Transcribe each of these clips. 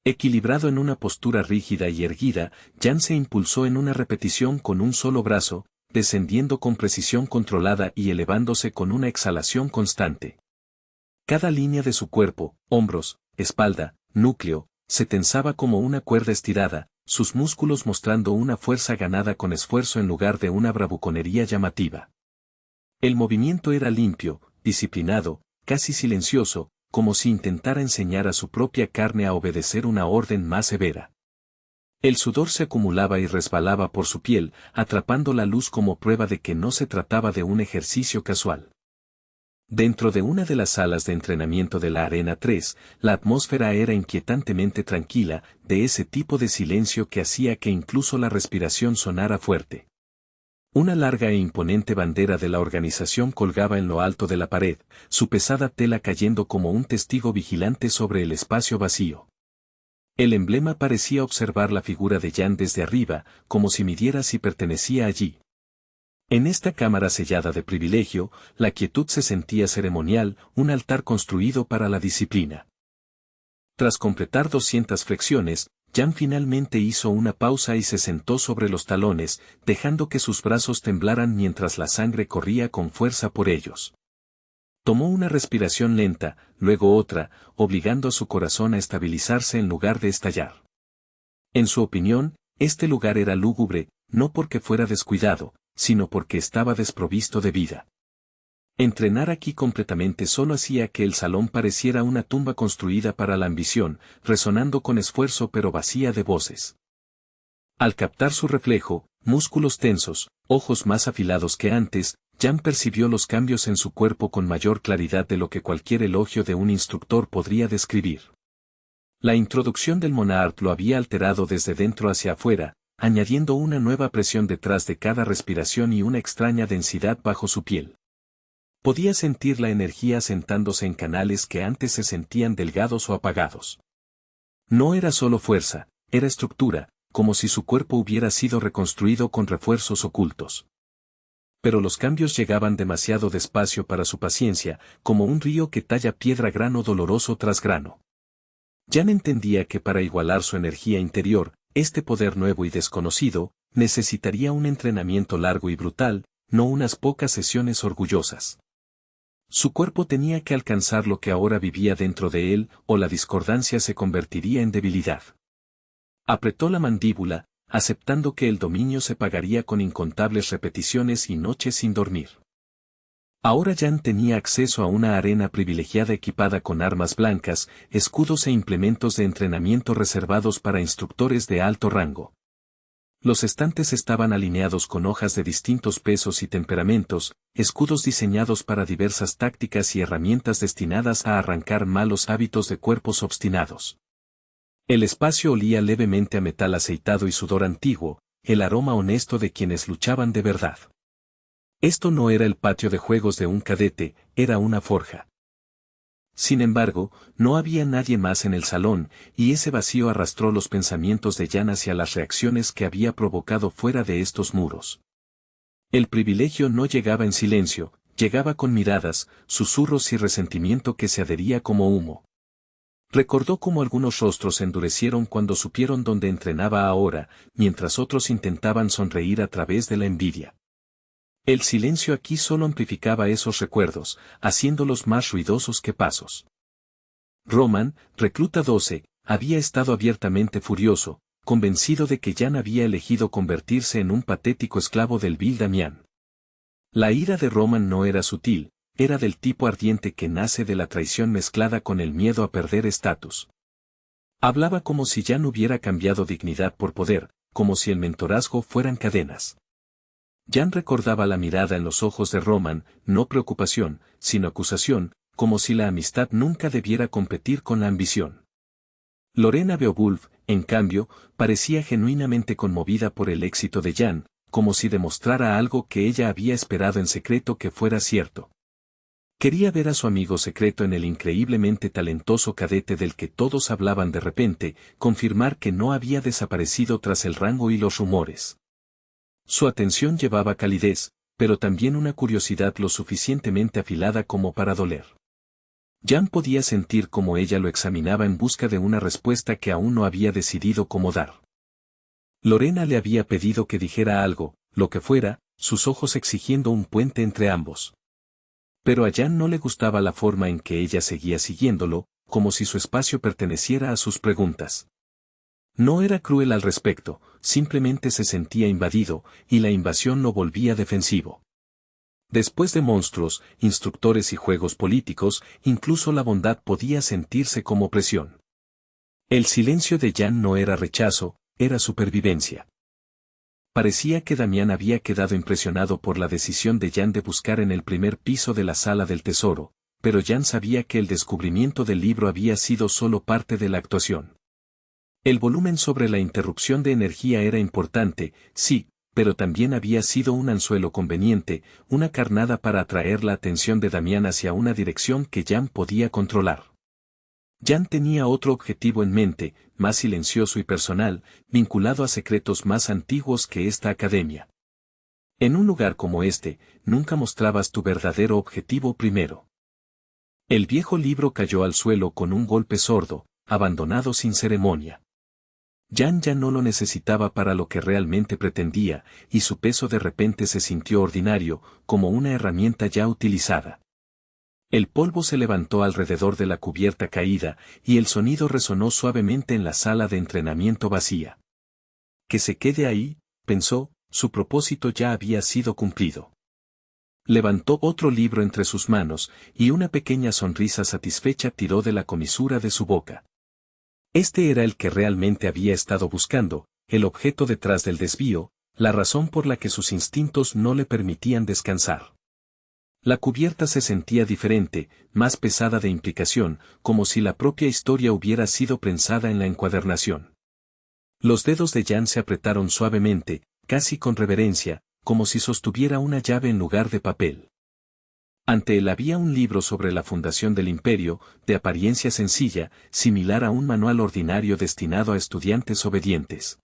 Equilibrado en una postura rígida y erguida, Jan se impulsó en una repetición con un solo brazo, descendiendo con precisión controlada y elevándose con una exhalación constante. Cada línea de su cuerpo, hombros, espalda, núcleo, se tensaba como una cuerda estirada, sus músculos mostrando una fuerza ganada con esfuerzo en lugar de una bravuconería llamativa. El movimiento era limpio, disciplinado, casi silencioso, como si intentara enseñar a su propia carne a obedecer una orden más severa. El sudor se acumulaba y resbalaba por su piel, atrapando la luz como prueba de que no se trataba de un ejercicio casual. Dentro de una de las salas de entrenamiento de la Arena 3, la atmósfera era inquietantemente tranquila, de ese tipo de silencio que hacía que incluso la respiración sonara fuerte. Una larga e imponente bandera de la organización colgaba en lo alto de la pared, su pesada tela cayendo como un testigo vigilante sobre el espacio vacío. El emblema parecía observar la figura de Jan desde arriba, como si midiera si pertenecía allí. En esta cámara sellada de privilegio, la quietud se sentía ceremonial, un altar construido para la disciplina. Tras completar 200 flexiones, Jan finalmente hizo una pausa y se sentó sobre los talones, dejando que sus brazos temblaran mientras la sangre corría con fuerza por ellos. Tomó una respiración lenta, luego otra, obligando a su corazón a estabilizarse en lugar de estallar. En su opinión, este lugar era lúgubre, no porque fuera descuidado, sino porque estaba desprovisto de vida. Entrenar aquí completamente solo hacía que el salón pareciera una tumba construida para la ambición, resonando con esfuerzo pero vacía de voces. Al captar su reflejo, músculos tensos, ojos más afilados que antes, Jan percibió los cambios en su cuerpo con mayor claridad de lo que cualquier elogio de un instructor podría describir. La introducción del Monart lo había alterado desde dentro hacia afuera, añadiendo una nueva presión detrás de cada respiración y una extraña densidad bajo su piel. Podía sentir la energía asentándose en canales que antes se sentían delgados o apagados. No era solo fuerza, era estructura, como si su cuerpo hubiera sido reconstruido con refuerzos ocultos. Pero los cambios llegaban demasiado despacio para su paciencia, como un río que talla piedra grano doloroso tras grano. Jan entendía que para igualar su energía interior, este poder nuevo y desconocido, necesitaría un entrenamiento largo y brutal, no unas pocas sesiones orgullosas. Su cuerpo tenía que alcanzar lo que ahora vivía dentro de él, o la discordancia se convertiría en debilidad. Apretó la mandíbula, aceptando que el dominio se pagaría con incontables repeticiones y noches sin dormir. Ahora Jan tenía acceso a una arena privilegiada equipada con armas blancas, escudos e implementos de entrenamiento reservados para instructores de alto rango. Los estantes estaban alineados con hojas de distintos pesos y temperamentos, escudos diseñados para diversas tácticas y herramientas destinadas a arrancar malos hábitos de cuerpos obstinados. El espacio olía levemente a metal aceitado y sudor antiguo, el aroma honesto de quienes luchaban de verdad. Esto no era el patio de juegos de un cadete, era una forja. Sin embargo, no había nadie más en el salón, y ese vacío arrastró los pensamientos de Jan hacia las reacciones que había provocado fuera de estos muros. El privilegio no llegaba en silencio, llegaba con miradas, susurros y resentimiento que se adhería como humo. Recordó cómo algunos rostros se endurecieron cuando supieron dónde entrenaba ahora, mientras otros intentaban sonreír a través de la envidia. El silencio aquí solo amplificaba esos recuerdos, haciéndolos más ruidosos que pasos. Roman, recluta 12, había estado abiertamente furioso, convencido de que Jan había elegido convertirse en un patético esclavo del vil Damián. La ira de Roman no era sutil, era del tipo ardiente que nace de la traición mezclada con el miedo a perder estatus. Hablaba como si Jan hubiera cambiado dignidad por poder, como si el mentorazgo fueran cadenas. Jan recordaba la mirada en los ojos de Roman, no preocupación, sino acusación, como si la amistad nunca debiera competir con la ambición. Lorena Beowulf, en cambio, parecía genuinamente conmovida por el éxito de Jan, como si demostrara algo que ella había esperado en secreto que fuera cierto. Quería ver a su amigo secreto en el increíblemente talentoso cadete del que todos hablaban de repente, confirmar que no había desaparecido tras el rango y los rumores. Su atención llevaba calidez, pero también una curiosidad lo suficientemente afilada como para doler. Jan podía sentir cómo ella lo examinaba en busca de una respuesta que aún no había decidido cómo dar. Lorena le había pedido que dijera algo, lo que fuera, sus ojos exigiendo un puente entre ambos. Pero a Jan no le gustaba la forma en que ella seguía siguiéndolo, como si su espacio perteneciera a sus preguntas. No era cruel al respecto, simplemente se sentía invadido, y la invasión lo volvía defensivo. Después de monstruos, instructores y juegos políticos, incluso la bondad podía sentirse como presión. El silencio de Jan no era rechazo, era supervivencia. Parecía que Damián había quedado impresionado por la decisión de Jan de buscar en el primer piso de la sala del tesoro, pero Jan sabía que el descubrimiento del libro había sido solo parte de la actuación. El volumen sobre la interrupción de energía era importante, sí, pero también había sido un anzuelo conveniente, una carnada para atraer la atención de Damián hacia una dirección que Jan podía controlar. Jan tenía otro objetivo en mente, más silencioso y personal, vinculado a secretos más antiguos que esta academia. En un lugar como este, nunca mostrabas tu verdadero objetivo primero. El viejo libro cayó al suelo con un golpe sordo, abandonado sin ceremonia. Jan ya no lo necesitaba para lo que realmente pretendía, y su peso de repente se sintió ordinario, como una herramienta ya utilizada. El polvo se levantó alrededor de la cubierta caída, y el sonido resonó suavemente en la sala de entrenamiento vacía. Que se quede ahí, pensó, su propósito ya había sido cumplido. Levantó otro libro entre sus manos, y una pequeña sonrisa satisfecha tiró de la comisura de su boca. Este era el que realmente había estado buscando, el objeto detrás del desvío, la razón por la que sus instintos no le permitían descansar. La cubierta se sentía diferente, más pesada de implicación, como si la propia historia hubiera sido prensada en la encuadernación. Los dedos de Jan se apretaron suavemente, casi con reverencia, como si sostuviera una llave en lugar de papel. Ante él había un libro sobre la fundación del imperio, de apariencia sencilla, similar a un manual ordinario destinado a estudiantes obedientes.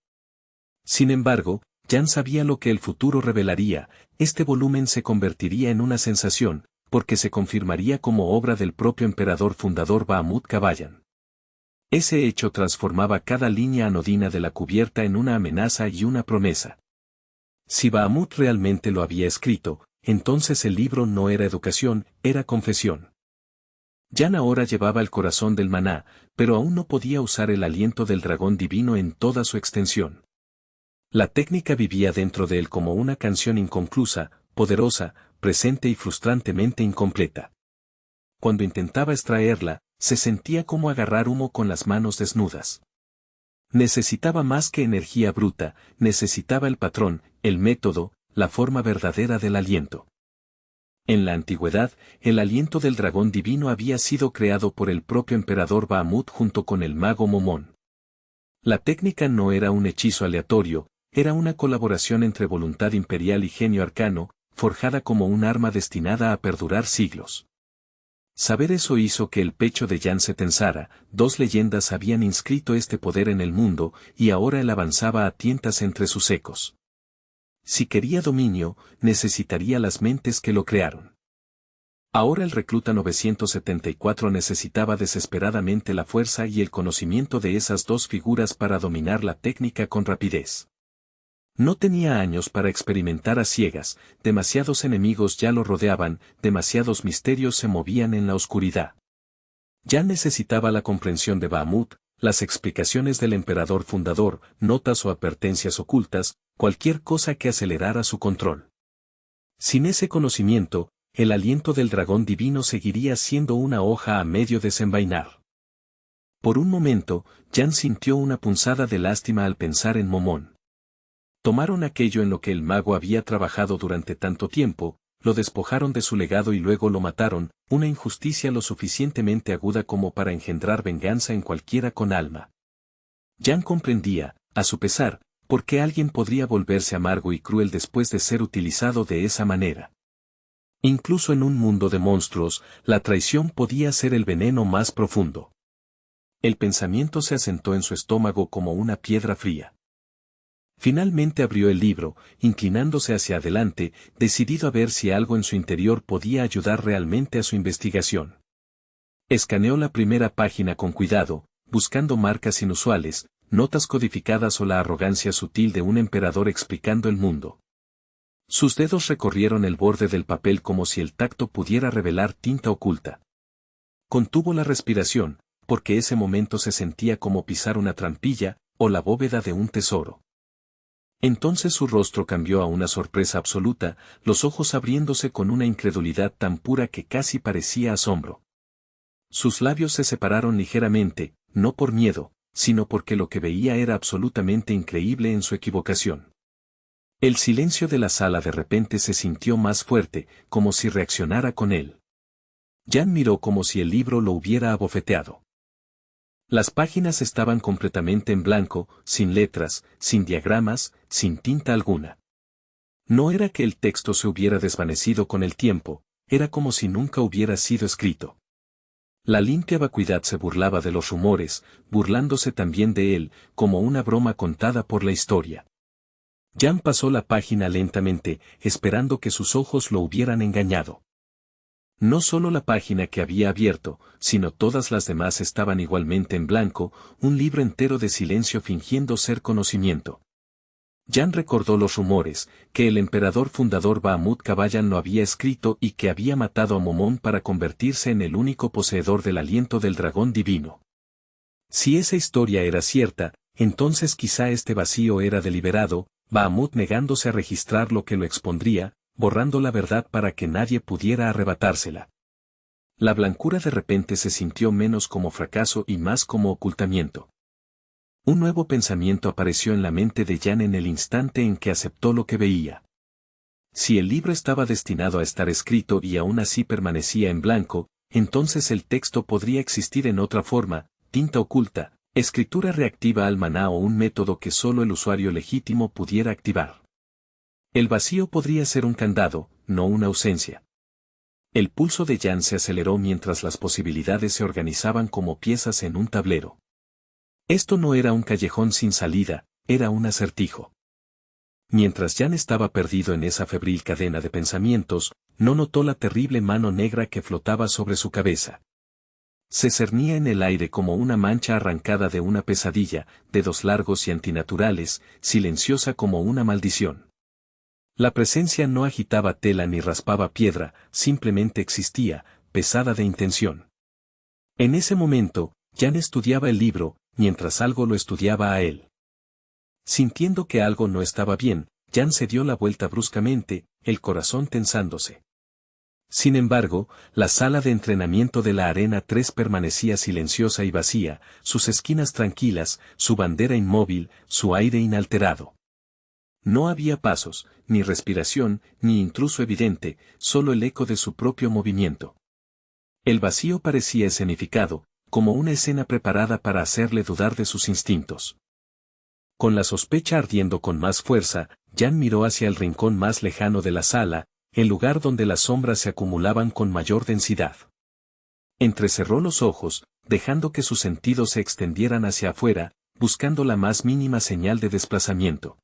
Sin embargo, Jan sabía lo que el futuro revelaría, este volumen se convertiría en una sensación, porque se confirmaría como obra del propio emperador fundador Bahamut Kabayan. Ese hecho transformaba cada línea anodina de la cubierta en una amenaza y una promesa. Si Bahamut realmente lo había escrito, entonces el libro no era educación, era confesión. Jan ahora llevaba el corazón del maná, pero aún no podía usar el aliento del dragón divino en toda su extensión. La técnica vivía dentro de él como una canción inconclusa, poderosa, presente y frustrantemente incompleta. Cuando intentaba extraerla, se sentía como agarrar humo con las manos desnudas. Necesitaba más que energía bruta, necesitaba el patrón, el método, la forma verdadera del aliento. En la antigüedad, el aliento del dragón divino había sido creado por el propio emperador Bahamut junto con el mago Momón. La técnica no era un hechizo aleatorio, era una colaboración entre voluntad imperial y genio arcano, forjada como un arma destinada a perdurar siglos. Saber eso hizo que el pecho de Jan se tensara, dos leyendas habían inscrito este poder en el mundo, y ahora él avanzaba a tientas entre sus ecos. Si quería dominio, necesitaría las mentes que lo crearon. Ahora el recluta 974 necesitaba desesperadamente la fuerza y el conocimiento de esas dos figuras para dominar la técnica con rapidez. No tenía años para experimentar a ciegas, demasiados enemigos ya lo rodeaban, demasiados misterios se movían en la oscuridad. Ya necesitaba la comprensión de Bahamut, las explicaciones del emperador fundador, notas o advertencias ocultas, cualquier cosa que acelerara su control. Sin ese conocimiento, el aliento del dragón divino seguiría siendo una hoja a medio desenvainar. Por un momento, Jan sintió una punzada de lástima al pensar en Momón. Tomaron aquello en lo que el mago había trabajado durante tanto tiempo, lo despojaron de su legado y luego lo mataron, una injusticia lo suficientemente aguda como para engendrar venganza en cualquiera con alma. Jan comprendía, a su pesar, por qué alguien podría volverse amargo y cruel después de ser utilizado de esa manera. Incluso en un mundo de monstruos, la traición podía ser el veneno más profundo. El pensamiento se asentó en su estómago como una piedra fría. Finalmente abrió el libro, inclinándose hacia adelante, decidido a ver si algo en su interior podía ayudar realmente a su investigación. Escaneó la primera página con cuidado, buscando marcas inusuales, notas codificadas o la arrogancia sutil de un emperador explicando el mundo. Sus dedos recorrieron el borde del papel como si el tacto pudiera revelar tinta oculta. Contuvo la respiración, porque ese momento se sentía como pisar una trampilla, o la bóveda de un tesoro. Entonces su rostro cambió a una sorpresa absoluta, los ojos abriéndose con una incredulidad tan pura que casi parecía asombro. Sus labios se separaron ligeramente, no por miedo, sino porque lo que veía era absolutamente increíble en su equivocación. El silencio de la sala de repente se sintió más fuerte, como si reaccionara con él. Jan miró como si el libro lo hubiera abofeteado. Las páginas estaban completamente en blanco, sin letras, sin diagramas, sin tinta alguna. No era que el texto se hubiera desvanecido con el tiempo, era como si nunca hubiera sido escrito. La limpia vacuidad se burlaba de los rumores, burlándose también de él, como una broma contada por la historia. Jan pasó la página lentamente, esperando que sus ojos lo hubieran engañado. No solo la página que había abierto, sino todas las demás estaban igualmente en blanco, un libro entero de silencio fingiendo ser conocimiento. Jan recordó los rumores, que el emperador fundador Bahamut Kabayan lo había escrito y que había matado a Momón para convertirse en el único poseedor del aliento del dragón divino. Si esa historia era cierta, entonces quizá este vacío era deliberado, Bahamut negándose a registrar lo que lo expondría, borrando la verdad para que nadie pudiera arrebatársela. La blancura de repente se sintió menos como fracaso y más como ocultamiento. Un nuevo pensamiento apareció en la mente de Jan en el instante en que aceptó lo que veía. Si el libro estaba destinado a estar escrito y aún así permanecía en blanco, entonces el texto podría existir en otra forma, tinta oculta, escritura reactiva al maná o un método que solo el usuario legítimo pudiera activar. El vacío podría ser un candado, no una ausencia. El pulso de Jan se aceleró mientras las posibilidades se organizaban como piezas en un tablero. Esto no era un callejón sin salida, era un acertijo. Mientras Jan estaba perdido en esa febril cadena de pensamientos, no notó la terrible mano negra que flotaba sobre su cabeza. Se cernía en el aire como una mancha arrancada de una pesadilla, dedos largos y antinaturales, silenciosa como una maldición. La presencia no agitaba tela ni raspaba piedra, simplemente existía, pesada de intención. En ese momento, Jan estudiaba el libro, mientras algo lo estudiaba a él. Sintiendo que algo no estaba bien, Jan se dio la vuelta bruscamente, el corazón tensándose. Sin embargo, la sala de entrenamiento de la Arena 3 permanecía silenciosa y vacía, sus esquinas tranquilas, su bandera inmóvil, su aire inalterado. No había pasos, ni respiración, ni intruso evidente, solo el eco de su propio movimiento. El vacío parecía escenificado, como una escena preparada para hacerle dudar de sus instintos. Con la sospecha ardiendo con más fuerza, Jan miró hacia el rincón más lejano de la sala, el lugar donde las sombras se acumulaban con mayor densidad. Entrecerró los ojos, dejando que sus sentidos se extendieran hacia afuera, buscando la más mínima señal de desplazamiento.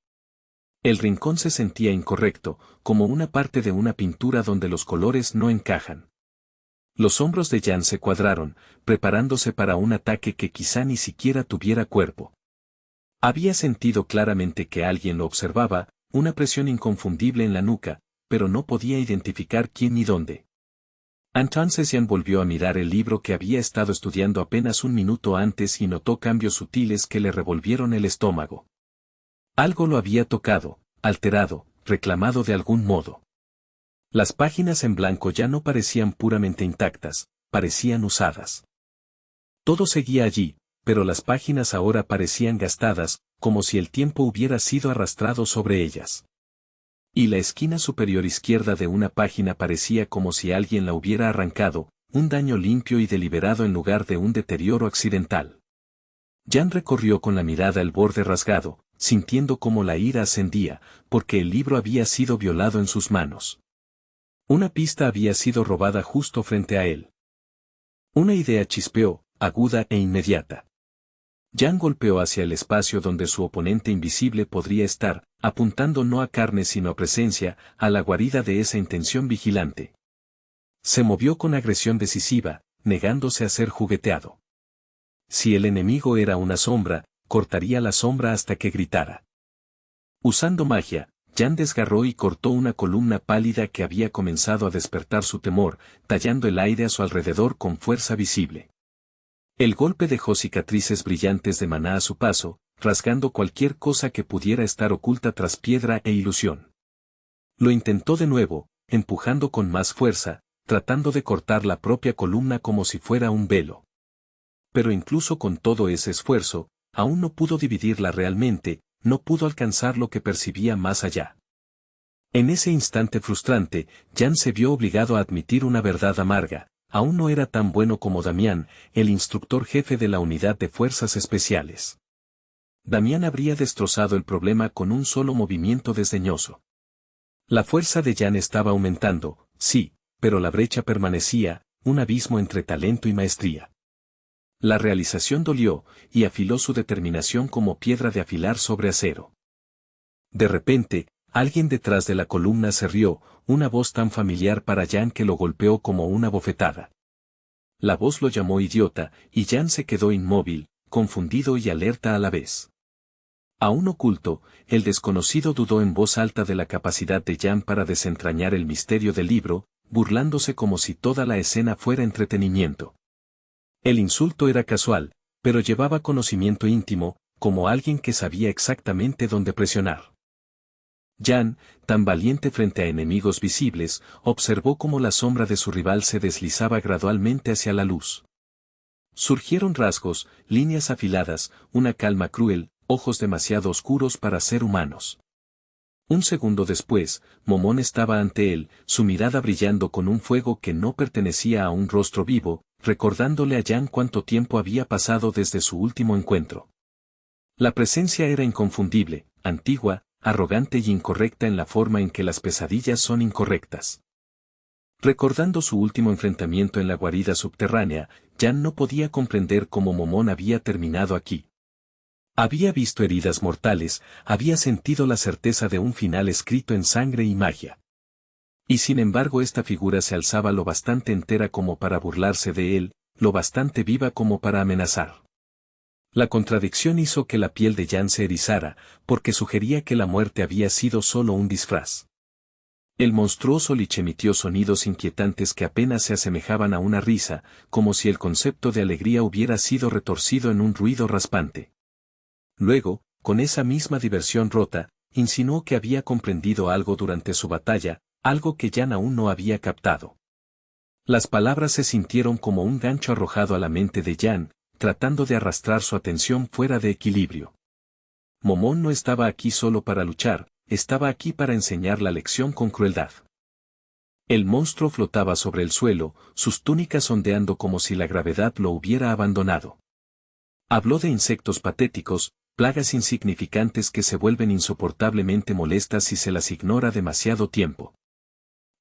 El rincón se sentía incorrecto, como una parte de una pintura donde los colores no encajan. Los hombros de Jan se cuadraron, preparándose para un ataque que quizá ni siquiera tuviera cuerpo. Había sentido claramente que alguien lo observaba, una presión inconfundible en la nuca, pero no podía identificar quién ni dónde. Entonces Jan volvió a mirar el libro que había estado estudiando apenas un minuto antes y notó cambios sutiles que le revolvieron el estómago. Algo lo había tocado, alterado, reclamado de algún modo. Las páginas en blanco ya no parecían puramente intactas, parecían usadas. Todo seguía allí, pero las páginas ahora parecían gastadas, como si el tiempo hubiera sido arrastrado sobre ellas. Y la esquina superior izquierda de una página parecía como si alguien la hubiera arrancado, un daño limpio y deliberado en lugar de un deterioro accidental. Jan recorrió con la mirada el borde rasgado, sintiendo cómo la ira ascendía, porque el libro había sido violado en sus manos. Una pista había sido robada justo frente a él. Una idea chispeó, aguda e inmediata. Jan golpeó hacia el espacio donde su oponente invisible podría estar, apuntando no a carne sino a presencia, a la guarida de esa intención vigilante. Se movió con agresión decisiva, negándose a ser jugueteado. Si el enemigo era una sombra, cortaría la sombra hasta que gritara. Usando magia, Jan desgarró y cortó una columna pálida que había comenzado a despertar su temor, tallando el aire a su alrededor con fuerza visible. El golpe dejó cicatrices brillantes de maná a su paso, rasgando cualquier cosa que pudiera estar oculta tras piedra e ilusión. Lo intentó de nuevo, empujando con más fuerza, tratando de cortar la propia columna como si fuera un velo. Pero incluso con todo ese esfuerzo, aún no pudo dividirla realmente, no pudo alcanzar lo que percibía más allá. En ese instante frustrante, Jan se vio obligado a admitir una verdad amarga: aún no era tan bueno como Damián, el instructor jefe de la unidad de fuerzas especiales. Damián habría destrozado el problema con un solo movimiento desdeñoso. La fuerza de Jan estaba aumentando, sí, pero la brecha permanecía, un abismo entre talento y maestría. La realización dolió, y afiló su determinación como piedra de afilar sobre acero. De repente, alguien detrás de la columna se rió, una voz tan familiar para Jan que lo golpeó como una bofetada. La voz lo llamó idiota, y Jan se quedó inmóvil, confundido y alerta a la vez. Aún oculto, el desconocido dudó en voz alta de la capacidad de Jan para desentrañar el misterio del libro, burlándose como si toda la escena fuera entretenimiento. El insulto era casual, pero llevaba conocimiento íntimo, como alguien que sabía exactamente dónde presionar. Jan, tan valiente frente a enemigos visibles, observó cómo la sombra de su rival se deslizaba gradualmente hacia la luz. Surgieron rasgos, líneas afiladas, una calma cruel, ojos demasiado oscuros para ser humanos. Un segundo después, Momón estaba ante él, su mirada brillando con un fuego que no pertenecía a un rostro vivo, recordándole a Jan cuánto tiempo había pasado desde su último encuentro. La presencia era inconfundible, antigua, arrogante y incorrecta en la forma en que las pesadillas son incorrectas. Recordando su último enfrentamiento en la guarida subterránea, Jan no podía comprender cómo Momón había terminado aquí. Había visto heridas mortales, había sentido la certeza de un final escrito en sangre y magia. Y sin embargo esta figura se alzaba lo bastante entera como para burlarse de él, lo bastante viva como para amenazar. La contradicción hizo que la piel de Jan se erizara, porque sugería que la muerte había sido solo un disfraz. El monstruoso lich emitió sonidos inquietantes que apenas se asemejaban a una risa, como si el concepto de alegría hubiera sido retorcido en un ruido raspante. Luego, con esa misma diversión rota, insinuó que había comprendido algo durante su batalla, algo que Jan aún no había captado. Las palabras se sintieron como un gancho arrojado a la mente de Jan, tratando de arrastrar su atención fuera de equilibrio. Momón no estaba aquí solo para luchar, estaba aquí para enseñar la lección con crueldad. El monstruo flotaba sobre el suelo, sus túnicas ondeando como si la gravedad lo hubiera abandonado. Habló de insectos patéticos, plagas insignificantes que se vuelven insoportablemente molestas si se las ignora demasiado tiempo.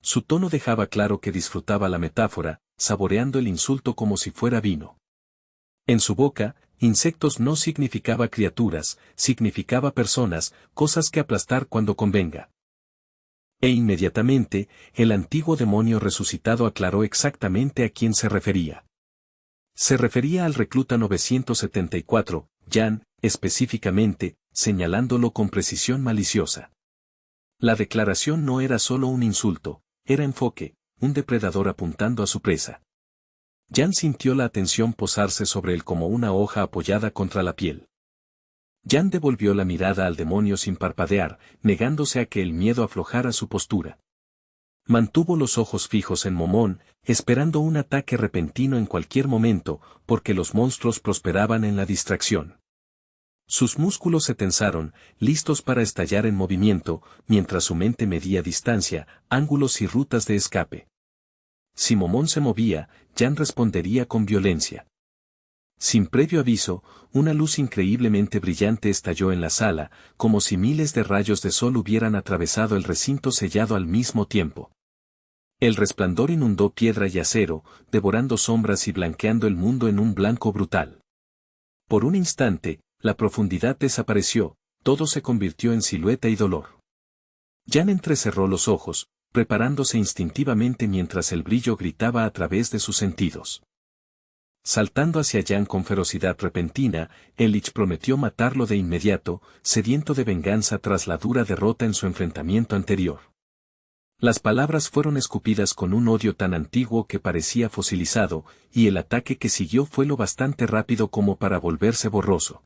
Su tono dejaba claro que disfrutaba la metáfora, saboreando el insulto como si fuera vino. En su boca, insectos no significaba criaturas, significaba personas, cosas que aplastar cuando convenga. E inmediatamente, el antiguo demonio resucitado aclaró exactamente a quién se refería. Se refería al recluta 974, Jan, específicamente, señalándolo con precisión maliciosa. La declaración no era solo un insulto, era enfoque, un depredador apuntando a su presa. Jan sintió la atención posarse sobre él como una hoja apoyada contra la piel. Jan devolvió la mirada al demonio sin parpadear, negándose a que el miedo aflojara su postura. Mantuvo los ojos fijos en Momón, esperando un ataque repentino en cualquier momento, porque los monstruos prosperaban en la distracción. Sus músculos se tensaron, listos para estallar en movimiento, mientras su mente medía distancia, ángulos y rutas de escape. Si Momón se movía, Jan respondería con violencia. Sin previo aviso, una luz increíblemente brillante estalló en la sala, como si miles de rayos de sol hubieran atravesado el recinto sellado al mismo tiempo. El resplandor inundó piedra y acero, devorando sombras y blanqueando el mundo en un blanco brutal. Por un instante, la profundidad desapareció, todo se convirtió en silueta y dolor. Jan entrecerró los ojos, preparándose instintivamente mientras el brillo gritaba a través de sus sentidos. Saltando hacia Jan con ferocidad repentina, el Lich prometió matarlo de inmediato, sediento de venganza tras la dura derrota en su enfrentamiento anterior. Las palabras fueron escupidas con un odio tan antiguo que parecía fosilizado, y el ataque que siguió fue lo bastante rápido como para volverse borroso.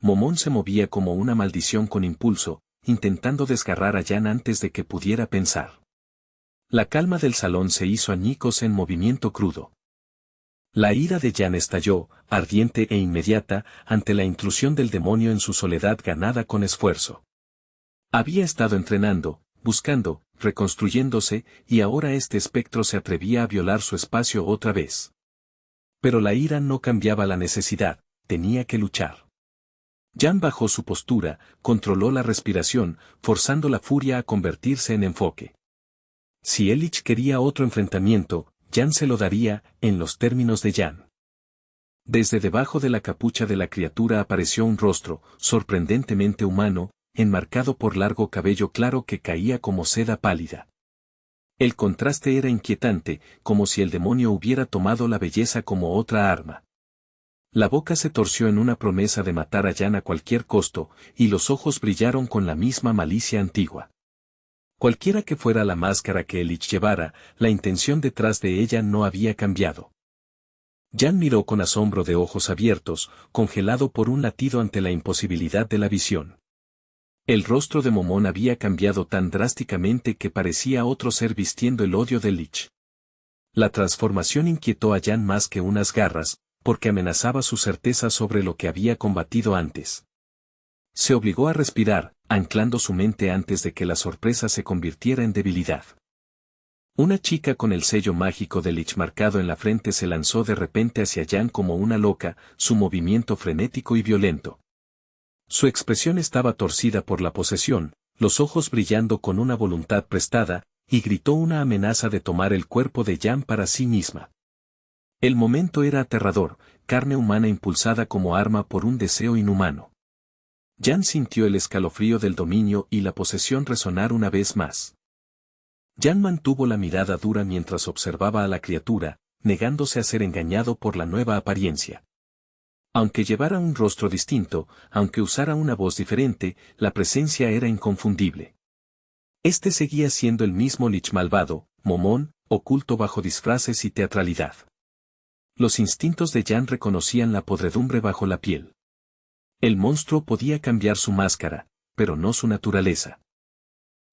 Momón se movía como una maldición con impulso, intentando desgarrar a Jan antes de que pudiera pensar. La calma del salón se hizo añicos en movimiento crudo. La ira de Jan estalló, ardiente e inmediata, ante la intrusión del demonio en su soledad ganada con esfuerzo. Había estado entrenando, buscando, reconstruyéndose, y ahora este espectro se atrevía a violar su espacio otra vez. Pero la ira no cambiaba la necesidad, tenía que luchar. Jan bajó su postura, controló la respiración, forzando la furia a convertirse en enfoque. Si el Lich quería otro enfrentamiento, Jan se lo daría, en los términos de Jan. Desde debajo de la capucha de la criatura apareció un rostro, sorprendentemente humano, enmarcado por largo cabello claro que caía como seda pálida. El contraste era inquietante, como si el demonio hubiera tomado la belleza como otra arma. La boca se torció en una promesa de matar a Jan a cualquier costo, y los ojos brillaron con la misma malicia antigua. Cualquiera que fuera la máscara que el Lich llevara, la intención detrás de ella no había cambiado. Jan miró con asombro de ojos abiertos, congelado por un latido ante la imposibilidad de la visión. El rostro de Momón había cambiado tan drásticamente que parecía otro ser vistiendo el odio del Lich. La transformación inquietó a Jan más que unas garras, porque amenazaba su certeza sobre lo que había combatido antes. Se obligó a respirar, anclando su mente antes de que la sorpresa se convirtiera en debilidad. Una chica con el sello mágico del Lich marcado en la frente se lanzó de repente hacia Jan como una loca, su movimiento frenético y violento. Su expresión estaba torcida por la posesión, los ojos brillando con una voluntad prestada, y gritó una amenaza de tomar el cuerpo de Jan para sí misma. El momento era aterrador, carne humana impulsada como arma por un deseo inhumano. Jan sintió el escalofrío del dominio y la posesión resonar una vez más. Jan mantuvo la mirada dura mientras observaba a la criatura, negándose a ser engañado por la nueva apariencia. Aunque llevara un rostro distinto, aunque usara una voz diferente, la presencia era inconfundible. Este seguía siendo el mismo Lich malvado, Momón, oculto bajo disfraces y teatralidad. Los instintos de Jan reconocían la podredumbre bajo la piel. El monstruo podía cambiar su máscara, pero no su naturaleza.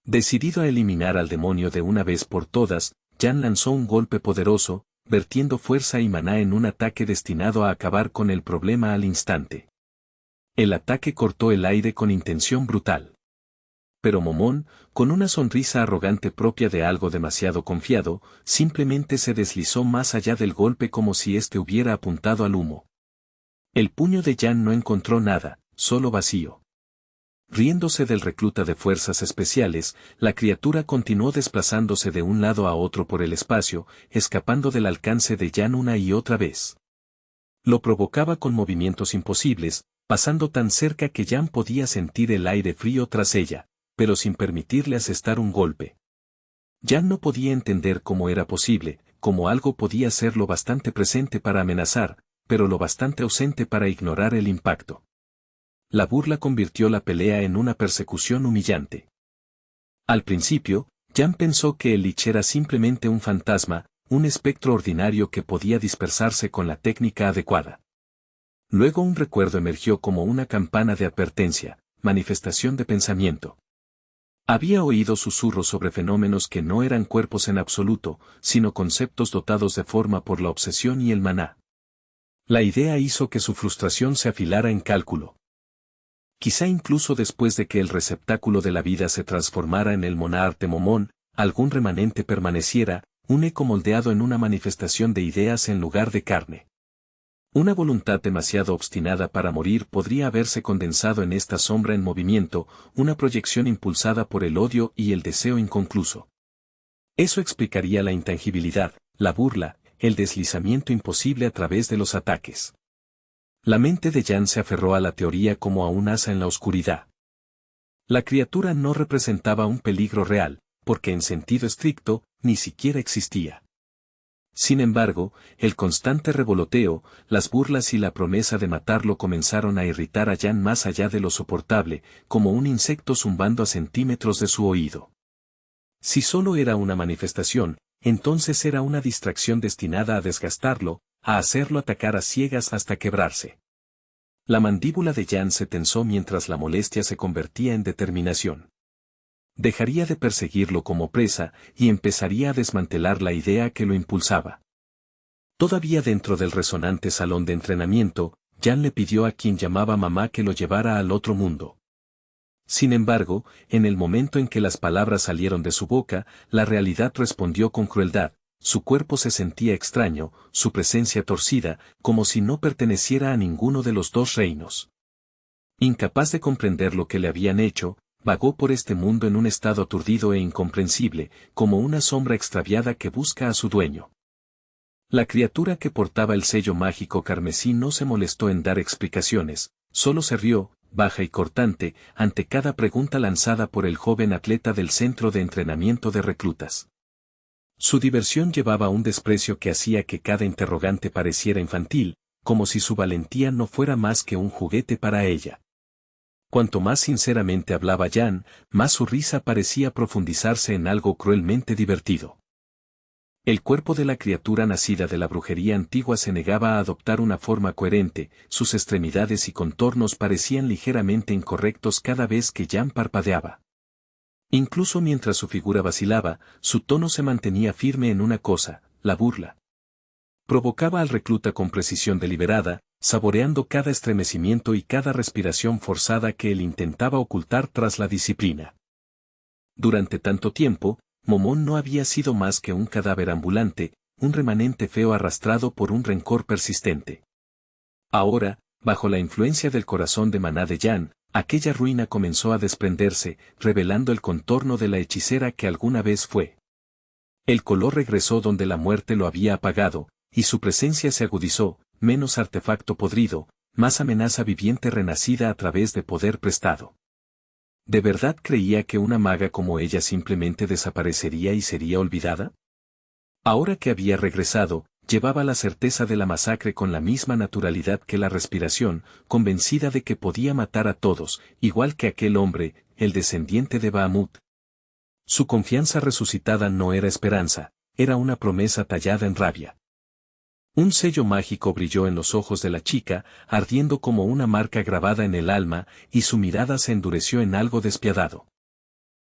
Decidido a eliminar al demonio de una vez por todas, Jan lanzó un golpe poderoso, vertiendo fuerza y maná en un ataque destinado a acabar con el problema al instante. El ataque cortó el aire con intención brutal. Pero Momón, con una sonrisa arrogante propia de algo demasiado confiado, simplemente se deslizó más allá del golpe como si éste hubiera apuntado al humo. El puño de Jan no encontró nada, solo vacío. Riéndose del recluta de fuerzas especiales, la criatura continuó desplazándose de un lado a otro por el espacio, escapando del alcance de Jan una y otra vez. Lo provocaba con movimientos imposibles, pasando tan cerca que Jan podía sentir el aire frío tras ella, pero sin permitirle asestar un golpe. Jan no podía entender cómo era posible, cómo algo podía ser lo bastante presente para amenazar, pero lo bastante ausente para ignorar el impacto. La burla convirtió la pelea en una persecución humillante. Al principio, Jan pensó que el Lich era simplemente un fantasma, un espectro ordinario que podía dispersarse con la técnica adecuada. Luego un recuerdo emergió como una campana de advertencia, manifestación de pensamiento. Había oído susurros sobre fenómenos que no eran cuerpos en absoluto, sino conceptos dotados de forma por la obsesión y el maná. La idea hizo que su frustración se afilara en cálculo. Quizá incluso después de que el receptáculo de la vida se transformara en el monarte Momón, algún remanente permaneciera, un eco moldeado en una manifestación de ideas en lugar de carne. Una voluntad demasiado obstinada para morir podría haberse condensado en esta sombra en movimiento, una proyección impulsada por el odio y el deseo inconcluso. Eso explicaría la intangibilidad, la burla, el deslizamiento imposible a través de los ataques. La mente de Jan se aferró a la teoría como a un asa en la oscuridad. La criatura no representaba un peligro real, porque en sentido estricto, ni siquiera existía. Sin embargo, el constante revoloteo, las burlas y la promesa de matarlo comenzaron a irritar a Jan más allá de lo soportable, como un insecto zumbando a centímetros de su oído. Si solo era una manifestación, entonces era una distracción destinada a desgastarlo, a hacerlo atacar a ciegas hasta quebrarse. La mandíbula de Jan se tensó mientras la molestia se convertía en determinación. Dejaría de perseguirlo como presa y empezaría a desmantelar la idea que lo impulsaba. Todavía dentro del resonante salón de entrenamiento, Jan le pidió a quien llamaba mamá que lo llevara al otro mundo. Sin embargo, en el momento en que las palabras salieron de su boca, la realidad respondió con crueldad. Su cuerpo se sentía extraño, su presencia torcida, como si no perteneciera a ninguno de los dos reinos. Incapaz de comprender lo que le habían hecho, vagó por este mundo en un estado aturdido e incomprensible, como una sombra extraviada que busca a su dueño. La criatura que portaba el sello mágico carmesí no se molestó en dar explicaciones, solo se rió, baja y cortante, ante cada pregunta lanzada por el joven atleta del centro de entrenamiento de reclutas. Su diversión llevaba un desprecio que hacía que cada interrogante pareciera infantil, como si su valentía no fuera más que un juguete para ella. Cuanto más sinceramente hablaba Jan, más su risa parecía profundizarse en algo cruelmente divertido. El cuerpo de la criatura nacida de la brujería antigua se negaba a adoptar una forma coherente, sus extremidades y contornos parecían ligeramente incorrectos cada vez que Jan parpadeaba. Incluso mientras su figura vacilaba, su tono se mantenía firme en una cosa, la burla. Provocaba al recluta con precisión deliberada, saboreando cada estremecimiento y cada respiración forzada que él intentaba ocultar tras la disciplina. Durante tanto tiempo, Momón no había sido más que un cadáver ambulante, un remanente feo arrastrado por un rencor persistente. Ahora, bajo la influencia del corazón de maná de Jan, aquella ruina comenzó a desprenderse, revelando el contorno de la hechicera que alguna vez fue. El color regresó donde la muerte lo había apagado, y su presencia se agudizó, menos artefacto podrido, más amenaza viviente renacida a través de poder prestado. ¿De verdad creía que una maga como ella simplemente desaparecería y sería olvidada? Ahora que había regresado, llevaba la certeza de la masacre con la misma naturalidad que la respiración, convencida de que podía matar a todos, igual que aquel hombre, el descendiente de Bahamut. Su confianza resucitada no era esperanza, era una promesa tallada en rabia. Un sello mágico brilló en los ojos de la chica, ardiendo como una marca grabada en el alma, y su mirada se endureció en algo despiadado.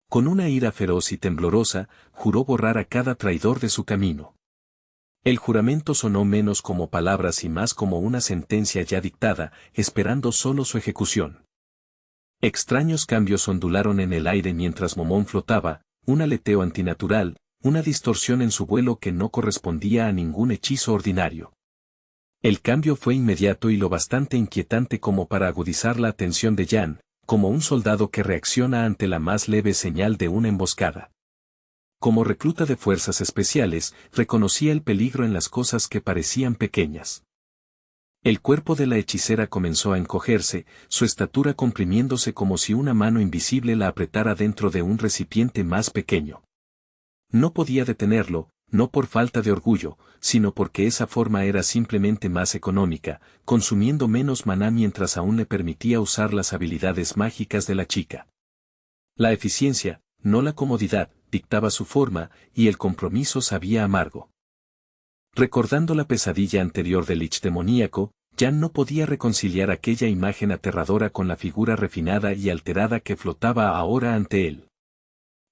Con una ira feroz y temblorosa, juró borrar a cada traidor de su camino. El juramento sonó menos como palabras y más como una sentencia ya dictada, esperando solo su ejecución. Extraños cambios ondularon en el aire mientras Momón flotaba, un aleteo antinatural, una distorsión en su vuelo que no correspondía a ningún hechizo ordinario. El cambio fue inmediato y lo bastante inquietante como para agudizar la atención de Jan, como un soldado que reacciona ante la más leve señal de una emboscada. Como recluta de fuerzas especiales, reconocía el peligro en las cosas que parecían pequeñas. El cuerpo de la hechicera comenzó a encogerse, su estatura comprimiéndose como si una mano invisible la apretara dentro de un recipiente más pequeño. No podía detenerlo, no por falta de orgullo, sino porque esa forma era simplemente más económica, consumiendo menos maná mientras aún le permitía usar las habilidades mágicas de la chica. La eficiencia, no la comodidad, dictaba su forma, y el compromiso sabía amargo. Recordando la pesadilla anterior del lich demoníaco, Jan no podía reconciliar aquella imagen aterradora con la figura refinada y alterada que flotaba ahora ante él.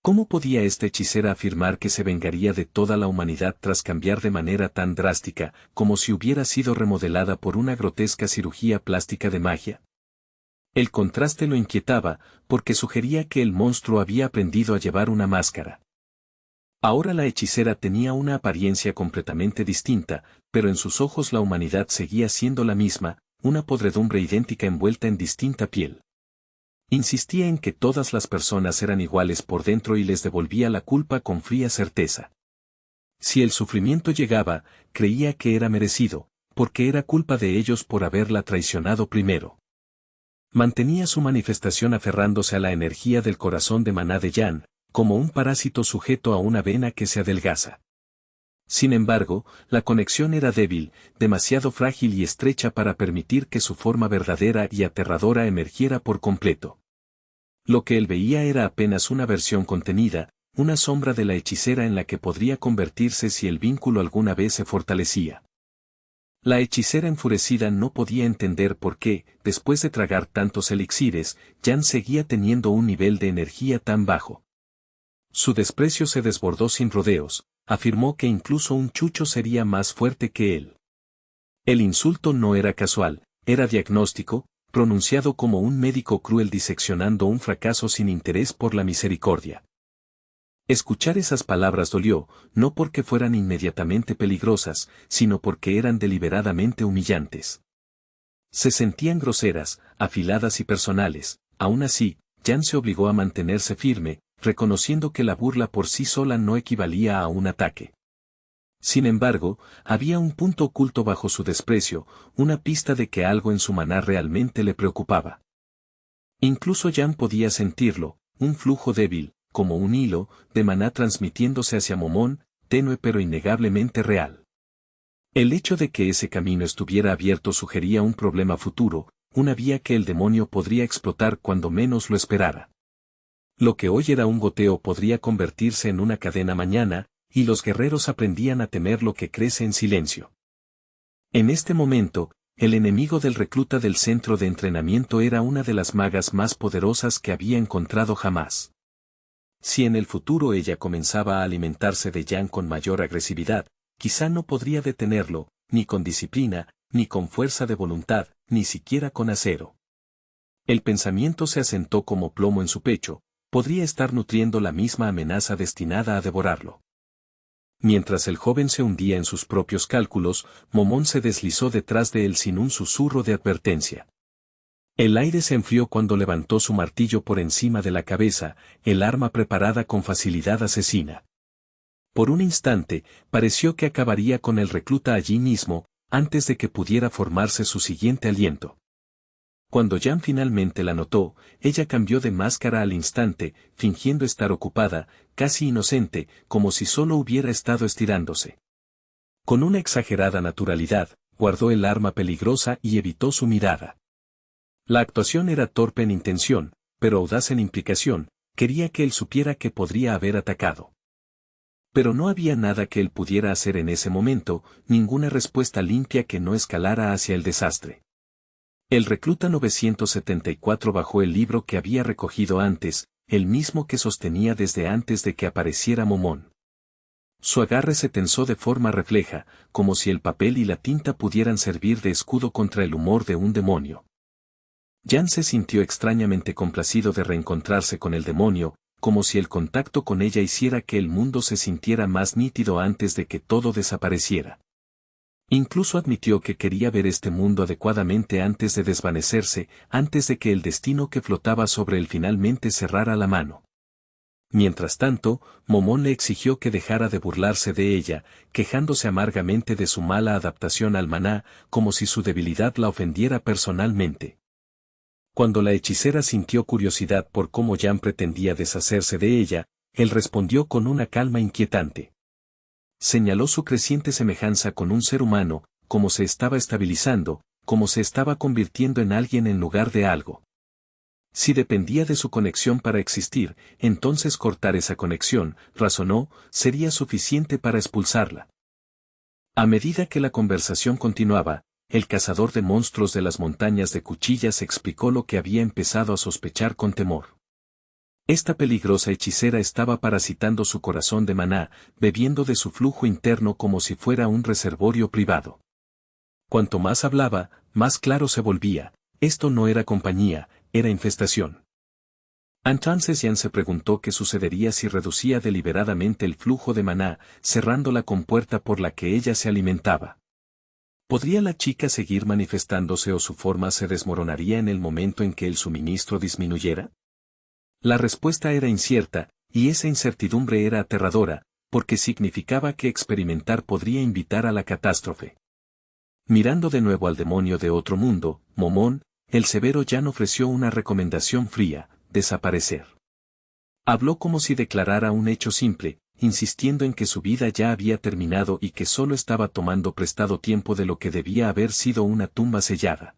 ¿Cómo podía esta hechicera afirmar que se vengaría de toda la humanidad tras cambiar de manera tan drástica, como si hubiera sido remodelada por una grotesca cirugía plástica de magia? El contraste lo inquietaba, porque sugería que el monstruo había aprendido a llevar una máscara. Ahora la hechicera tenía una apariencia completamente distinta, pero en sus ojos la humanidad seguía siendo la misma, una podredumbre idéntica envuelta en distinta piel. Insistía en que todas las personas eran iguales por dentro y les devolvía la culpa con fría certeza. Si el sufrimiento llegaba, creía que era merecido, porque era culpa de ellos por haberla traicionado primero. Mantenía su manifestación aferrándose a la energía del corazón de maná de Jan, como un parásito sujeto a una vena que se adelgaza. Sin embargo, la conexión era débil, demasiado frágil y estrecha para permitir que su forma verdadera y aterradora emergiera por completo. Lo que él veía era apenas una versión contenida, una sombra de la hechicera en la que podría convertirse si el vínculo alguna vez se fortalecía. La hechicera enfurecida no podía entender por qué, después de tragar tantos elixires, Jan seguía teniendo un nivel de energía tan bajo. Su desprecio se desbordó sin rodeos, afirmó que incluso un chucho sería más fuerte que él. El insulto no era casual, era diagnóstico, pronunciado como un médico cruel diseccionando un fracaso sin interés por la misericordia. Escuchar esas palabras dolió, no porque fueran inmediatamente peligrosas, sino porque eran deliberadamente humillantes. Se sentían groseras, afiladas y personales. Aún así, Jan se obligó a mantenerse firme, reconociendo que la burla por sí sola no equivalía a un ataque. Sin embargo, había un punto oculto bajo su desprecio, una pista de que algo en su maná realmente le preocupaba. Incluso Jan podía sentirlo, un flujo débil, como un hilo, de maná transmitiéndose hacia Momón, tenue pero innegablemente real. El hecho de que ese camino estuviera abierto sugería un problema futuro, una vía que el demonio podría explotar cuando menos lo esperara. Lo que hoy era un goteo podría convertirse en una cadena mañana, y los guerreros aprendían a temer lo que crece en silencio. En este momento, el enemigo del recluta del centro de entrenamiento era una de las magas más poderosas que había encontrado jamás. Si en el futuro ella comenzaba a alimentarse de Jan con mayor agresividad, quizá no podría detenerlo, ni con disciplina, ni con fuerza de voluntad, ni siquiera con acero. El pensamiento se asentó como plomo en su pecho, podría estar nutriendo la misma amenaza destinada a devorarlo. Mientras el joven se hundía en sus propios cálculos, Momón se deslizó detrás de él sin un susurro de advertencia. El aire se enfrió cuando levantó su martillo por encima de la cabeza, el arma preparada con facilidad asesina. Por un instante, pareció que acabaría con el recluta allí mismo, antes de que pudiera formarse su siguiente aliento. Cuando Jan finalmente la notó, ella cambió de máscara al instante, fingiendo estar ocupada, casi inocente, como si solo hubiera estado estirándose. Con una exagerada naturalidad, guardó el arma peligrosa y evitó su mirada. La actuación era torpe en intención, pero audaz en implicación, quería que él supiera que podría haber atacado. Pero no había nada que él pudiera hacer en ese momento, ninguna respuesta limpia que no escalara hacia el desastre. El recluta 974 bajó el libro que había recogido antes, el mismo que sostenía desde antes de que apareciera Momón. Su agarre se tensó de forma refleja, como si el papel y la tinta pudieran servir de escudo contra el humor de un demonio. Jan se sintió extrañamente complacido de reencontrarse con el demonio, como si el contacto con ella hiciera que el mundo se sintiera más nítido antes de que todo desapareciera. Incluso admitió que quería ver este mundo adecuadamente antes de desvanecerse, antes de que el destino que flotaba sobre él finalmente cerrara la mano. Mientras tanto, Momón le exigió que dejara de burlarse de ella, quejándose amargamente de su mala adaptación al maná, como si su debilidad la ofendiera personalmente. Cuando la hechicera sintió curiosidad por cómo Jan pretendía deshacerse de ella, él respondió con una calma inquietante. Señaló su creciente semejanza con un ser humano, como se estaba estabilizando, como se estaba convirtiendo en alguien en lugar de algo. Si dependía de su conexión para existir, entonces cortar esa conexión, razonó, sería suficiente para expulsarla. A medida que la conversación continuaba, el cazador de monstruos de las montañas de Cuchillas explicó lo que había empezado a sospechar con temor. Esta peligrosa hechicera estaba parasitando su corazón de maná, bebiendo de su flujo interno como si fuera un reservorio privado. Cuanto más hablaba, más claro se volvía, esto no era compañía, era infestación. Entonces Jan se preguntó qué sucedería si reducía deliberadamente el flujo de maná, cerrando la compuerta por la que ella se alimentaba. ¿Podría la chica seguir manifestándose o su forma se desmoronaría en el momento en que el suministro disminuyera? La respuesta era incierta, y esa incertidumbre era aterradora, porque significaba que experimentar podría invitar a la catástrofe. Mirando de nuevo al demonio de otro mundo, Momón, el severo Jan ofreció una recomendación fría: desaparecer. Habló como si declarara un hecho simple, insistiendo en que su vida ya había terminado y que solo estaba tomando prestado tiempo de lo que debía haber sido una tumba sellada.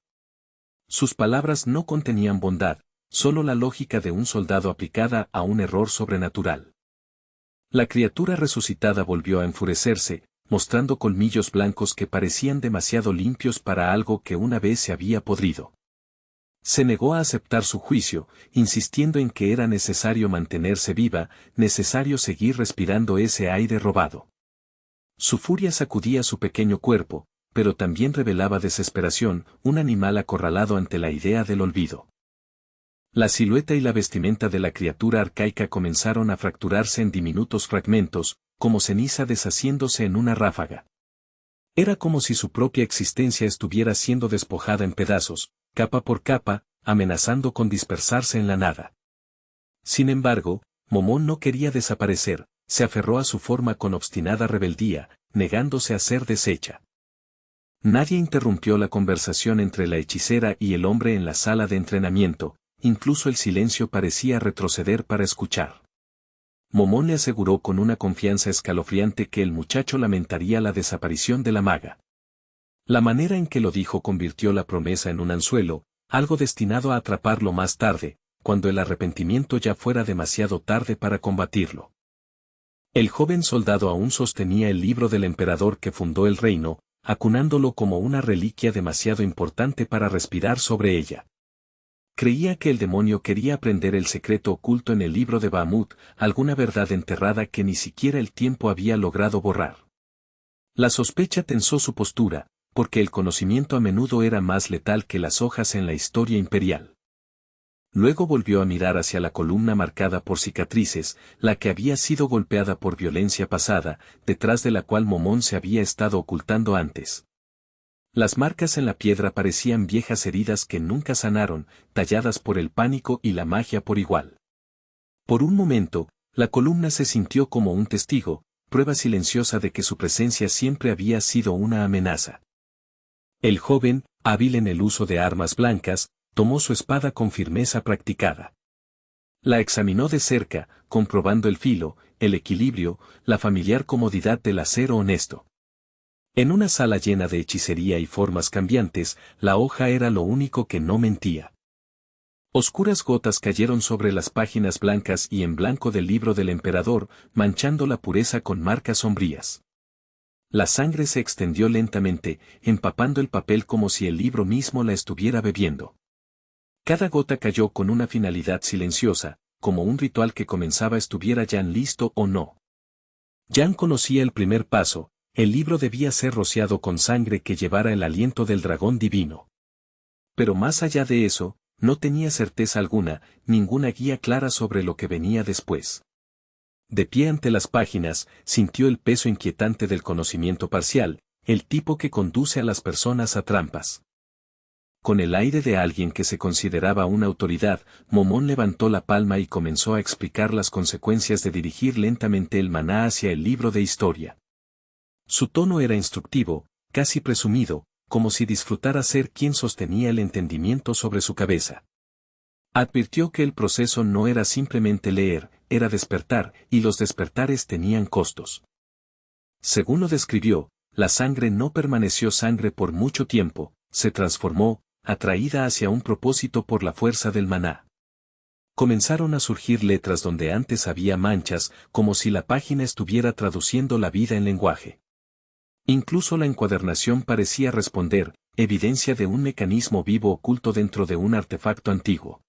Sus palabras no contenían bondad, solo la lógica de un soldado aplicada a un error sobrenatural. La criatura resucitada volvió a enfurecerse, mostrando colmillos blancos que parecían demasiado limpios para algo que una vez se había podrido. Se negó a aceptar su juicio, insistiendo en que era necesario mantenerse viva, necesario seguir respirando ese aire robado. Su furia sacudía su pequeño cuerpo, pero también revelaba desesperación, un animal acorralado ante la idea del olvido. La silueta y la vestimenta de la criatura arcaica comenzaron a fracturarse en diminutos fragmentos, como ceniza deshaciéndose en una ráfaga. Era como si su propia existencia estuviera siendo despojada en pedazos, capa por capa, amenazando con dispersarse en la nada. Sin embargo, Momón no quería desaparecer, se aferró a su forma con obstinada rebeldía, negándose a ser deshecha. Nadie interrumpió la conversación entre la hechicera y el hombre en la sala de entrenamiento, incluso el silencio parecía retroceder para escuchar. Momón le aseguró con una confianza escalofriante que el muchacho lamentaría la desaparición de la maga. La manera en que lo dijo convirtió la promesa en un anzuelo, algo destinado a atraparlo más tarde, cuando el arrepentimiento ya fuera demasiado tarde para combatirlo. El joven soldado aún sostenía el libro del emperador que fundó el reino, acunándolo como una reliquia demasiado importante para respirar sobre ella. Creía que el demonio quería aprender el secreto oculto en el libro de Bahamut, alguna verdad enterrada que ni siquiera el tiempo había logrado borrar. La sospecha tensó su postura, porque el conocimiento a menudo era más letal que las hojas en la historia imperial. Luego volvió a mirar hacia la columna marcada por cicatrices, la que había sido golpeada por violencia pasada, detrás de la cual Momón se había estado ocultando antes. Las marcas en la piedra parecían viejas heridas que nunca sanaron, talladas por el pánico y la magia por igual. Por un momento, la columna se sintió como un testigo, prueba silenciosa de que su presencia siempre había sido una amenaza. El joven, hábil en el uso de armas blancas, tomó su espada con firmeza practicada. La examinó de cerca, comprobando el filo, el equilibrio, la familiar comodidad del acero honesto. En una sala llena de hechicería y formas cambiantes, la hoja era lo único que no mentía. Oscuras gotas cayeron sobre las páginas blancas y en blanco del libro del emperador, manchando la pureza con marcas sombrías. La sangre se extendió lentamente, empapando el papel como si el libro mismo la estuviera bebiendo. Cada gota cayó con una finalidad silenciosa, como un ritual que comenzaba estuviera Jan listo o no. Jan conocía el primer paso, el libro debía ser rociado con sangre que llevara el aliento del dragón divino. Pero más allá de eso, no tenía certeza alguna, ninguna guía clara sobre lo que venía después. De pie ante las páginas, sintió el peso inquietante del conocimiento parcial, el tipo que conduce a las personas a trampas. Con el aire de alguien que se consideraba una autoridad, Momón levantó la palma y comenzó a explicar las consecuencias de dirigir lentamente el maná hacia el libro de historia. Su tono era instructivo, casi presumido, como si disfrutara ser quien sostenía el entendimiento sobre su cabeza. Advirtió que el proceso no era simplemente leer, era despertar, y los despertares tenían costos. Según lo describió, la sangre no permaneció sangre por mucho tiempo, se transformó, atraída hacia un propósito por la fuerza del maná. Comenzaron a surgir letras donde antes había manchas, como si la página estuviera traduciendo la vida en lenguaje. Incluso la encuadernación parecía responder, evidencia de un mecanismo vivo oculto dentro de un artefacto antiguo.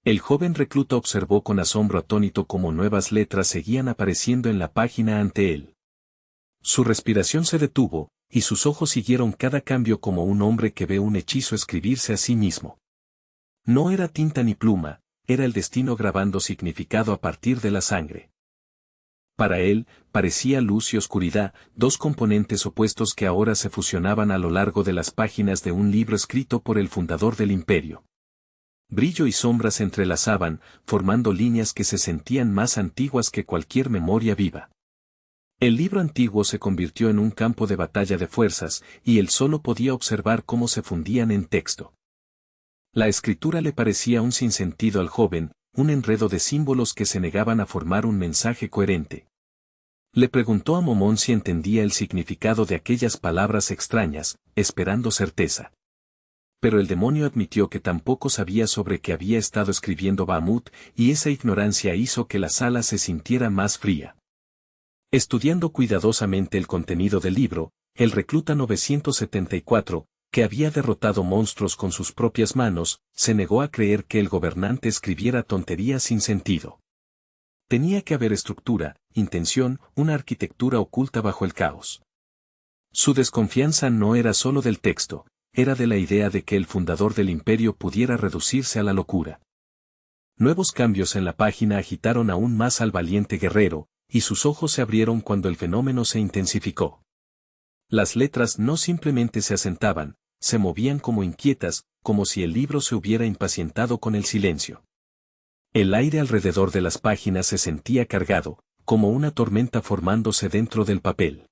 El joven recluta observó con asombro atónito cómo nuevas letras seguían apareciendo en la página ante él. Su respiración se detuvo, y sus ojos siguieron cada cambio como un hombre que ve un hechizo escribirse a sí mismo. No era tinta ni pluma, era el destino grabando significado a partir de la sangre. Para él, parecía luz y oscuridad, dos componentes opuestos que ahora se fusionaban a lo largo de las páginas de un libro escrito por el fundador del imperio. Brillo y sombra se entrelazaban, formando líneas que se sentían más antiguas que cualquier memoria viva. El libro antiguo se convirtió en un campo de batalla de fuerzas, y él solo podía observar cómo se fundían en texto. La escritura le parecía un sinsentido al joven, un enredo de símbolos que se negaban a formar un mensaje coherente. Le preguntó a Momón si entendía el significado de aquellas palabras extrañas, esperando certeza. Pero el demonio admitió que tampoco sabía sobre qué había estado escribiendo Bahamut, y esa ignorancia hizo que la sala se sintiera más fría. Estudiando cuidadosamente el contenido del libro, el recluta 974, que había derrotado monstruos con sus propias manos, se negó a creer que el gobernante escribiera tonterías sin sentido. Tenía que haber estructura, intención, una arquitectura oculta bajo el caos. Su desconfianza no era solo del texto, era de la idea de que el fundador del imperio pudiera reducirse a la locura. Nuevos cambios en la página agitaron aún más al valiente guerrero, y sus ojos se abrieron cuando el fenómeno se intensificó. Las letras no simplemente se asentaban, se movían como inquietas, como si el libro se hubiera impacientado con el silencio. El aire alrededor de las páginas se sentía cargado, como una tormenta formándose dentro del papel.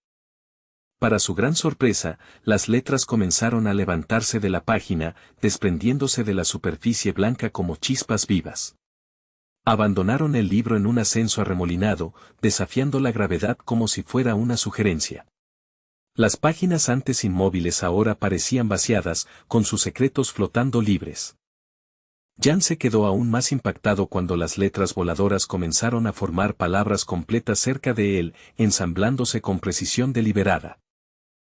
Para su gran sorpresa, las letras comenzaron a levantarse de la página, desprendiéndose de la superficie blanca como chispas vivas. Abandonaron el libro en un ascenso arremolinado, desafiando la gravedad como si fuera una sugerencia. Las páginas antes inmóviles ahora parecían vaciadas, con sus secretos flotando libres. Jan se quedó aún más impactado cuando las letras voladoras comenzaron a formar palabras completas cerca de él, ensamblándose con precisión deliberada.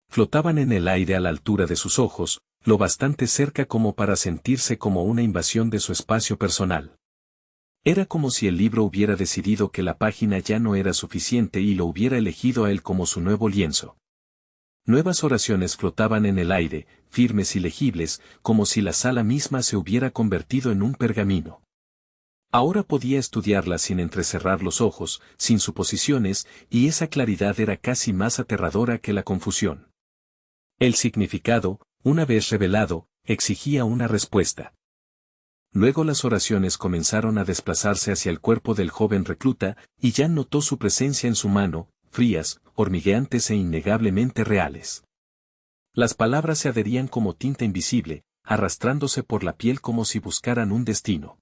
Flotaban en el aire a la altura de sus ojos, lo bastante cerca como para sentirse como una invasión de su espacio personal. Era como si el libro hubiera decidido que la página ya no era suficiente y lo hubiera elegido a él como su nuevo lienzo. Nuevas oraciones flotaban en el aire, firmes y legibles, como si la sala misma se hubiera convertido en un pergamino. Ahora podía estudiarlas sin entrecerrar los ojos, sin suposiciones, y esa claridad era casi más aterradora que la confusión. El significado, una vez revelado, exigía una respuesta. Luego las oraciones comenzaron a desplazarse hacia el cuerpo del joven recluta, y Jan notó su presencia en su mano, frías, hormigueantes e innegablemente reales. Las palabras se adherían como tinta invisible, arrastrándose por la piel como si buscaran un destino.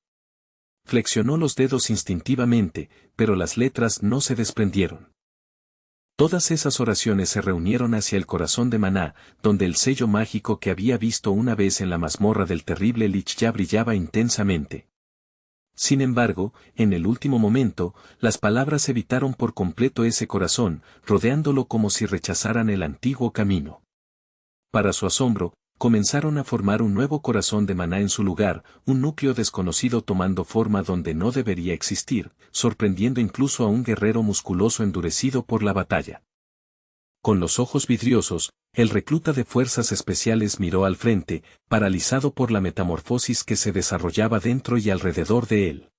Flexionó los dedos instintivamente, pero las letras no se desprendieron. Todas esas oraciones se reunieron hacia el corazón de Maná, donde el sello mágico que había visto una vez en la mazmorra del terrible Lich ya brillaba intensamente. Sin embargo, en el último momento, las palabras evitaron por completo ese corazón, rodeándolo como si rechazaran el antiguo camino. Para su asombro, comenzaron a formar un nuevo corazón de Maná en su lugar, un núcleo desconocido tomando forma donde no debería existir, sorprendiendo incluso a un guerrero musculoso endurecido por la batalla. Con los ojos vidriosos, el recluta de fuerzas especiales miró al frente, paralizado por la metamorfosis que se desarrollaba dentro y alrededor de él.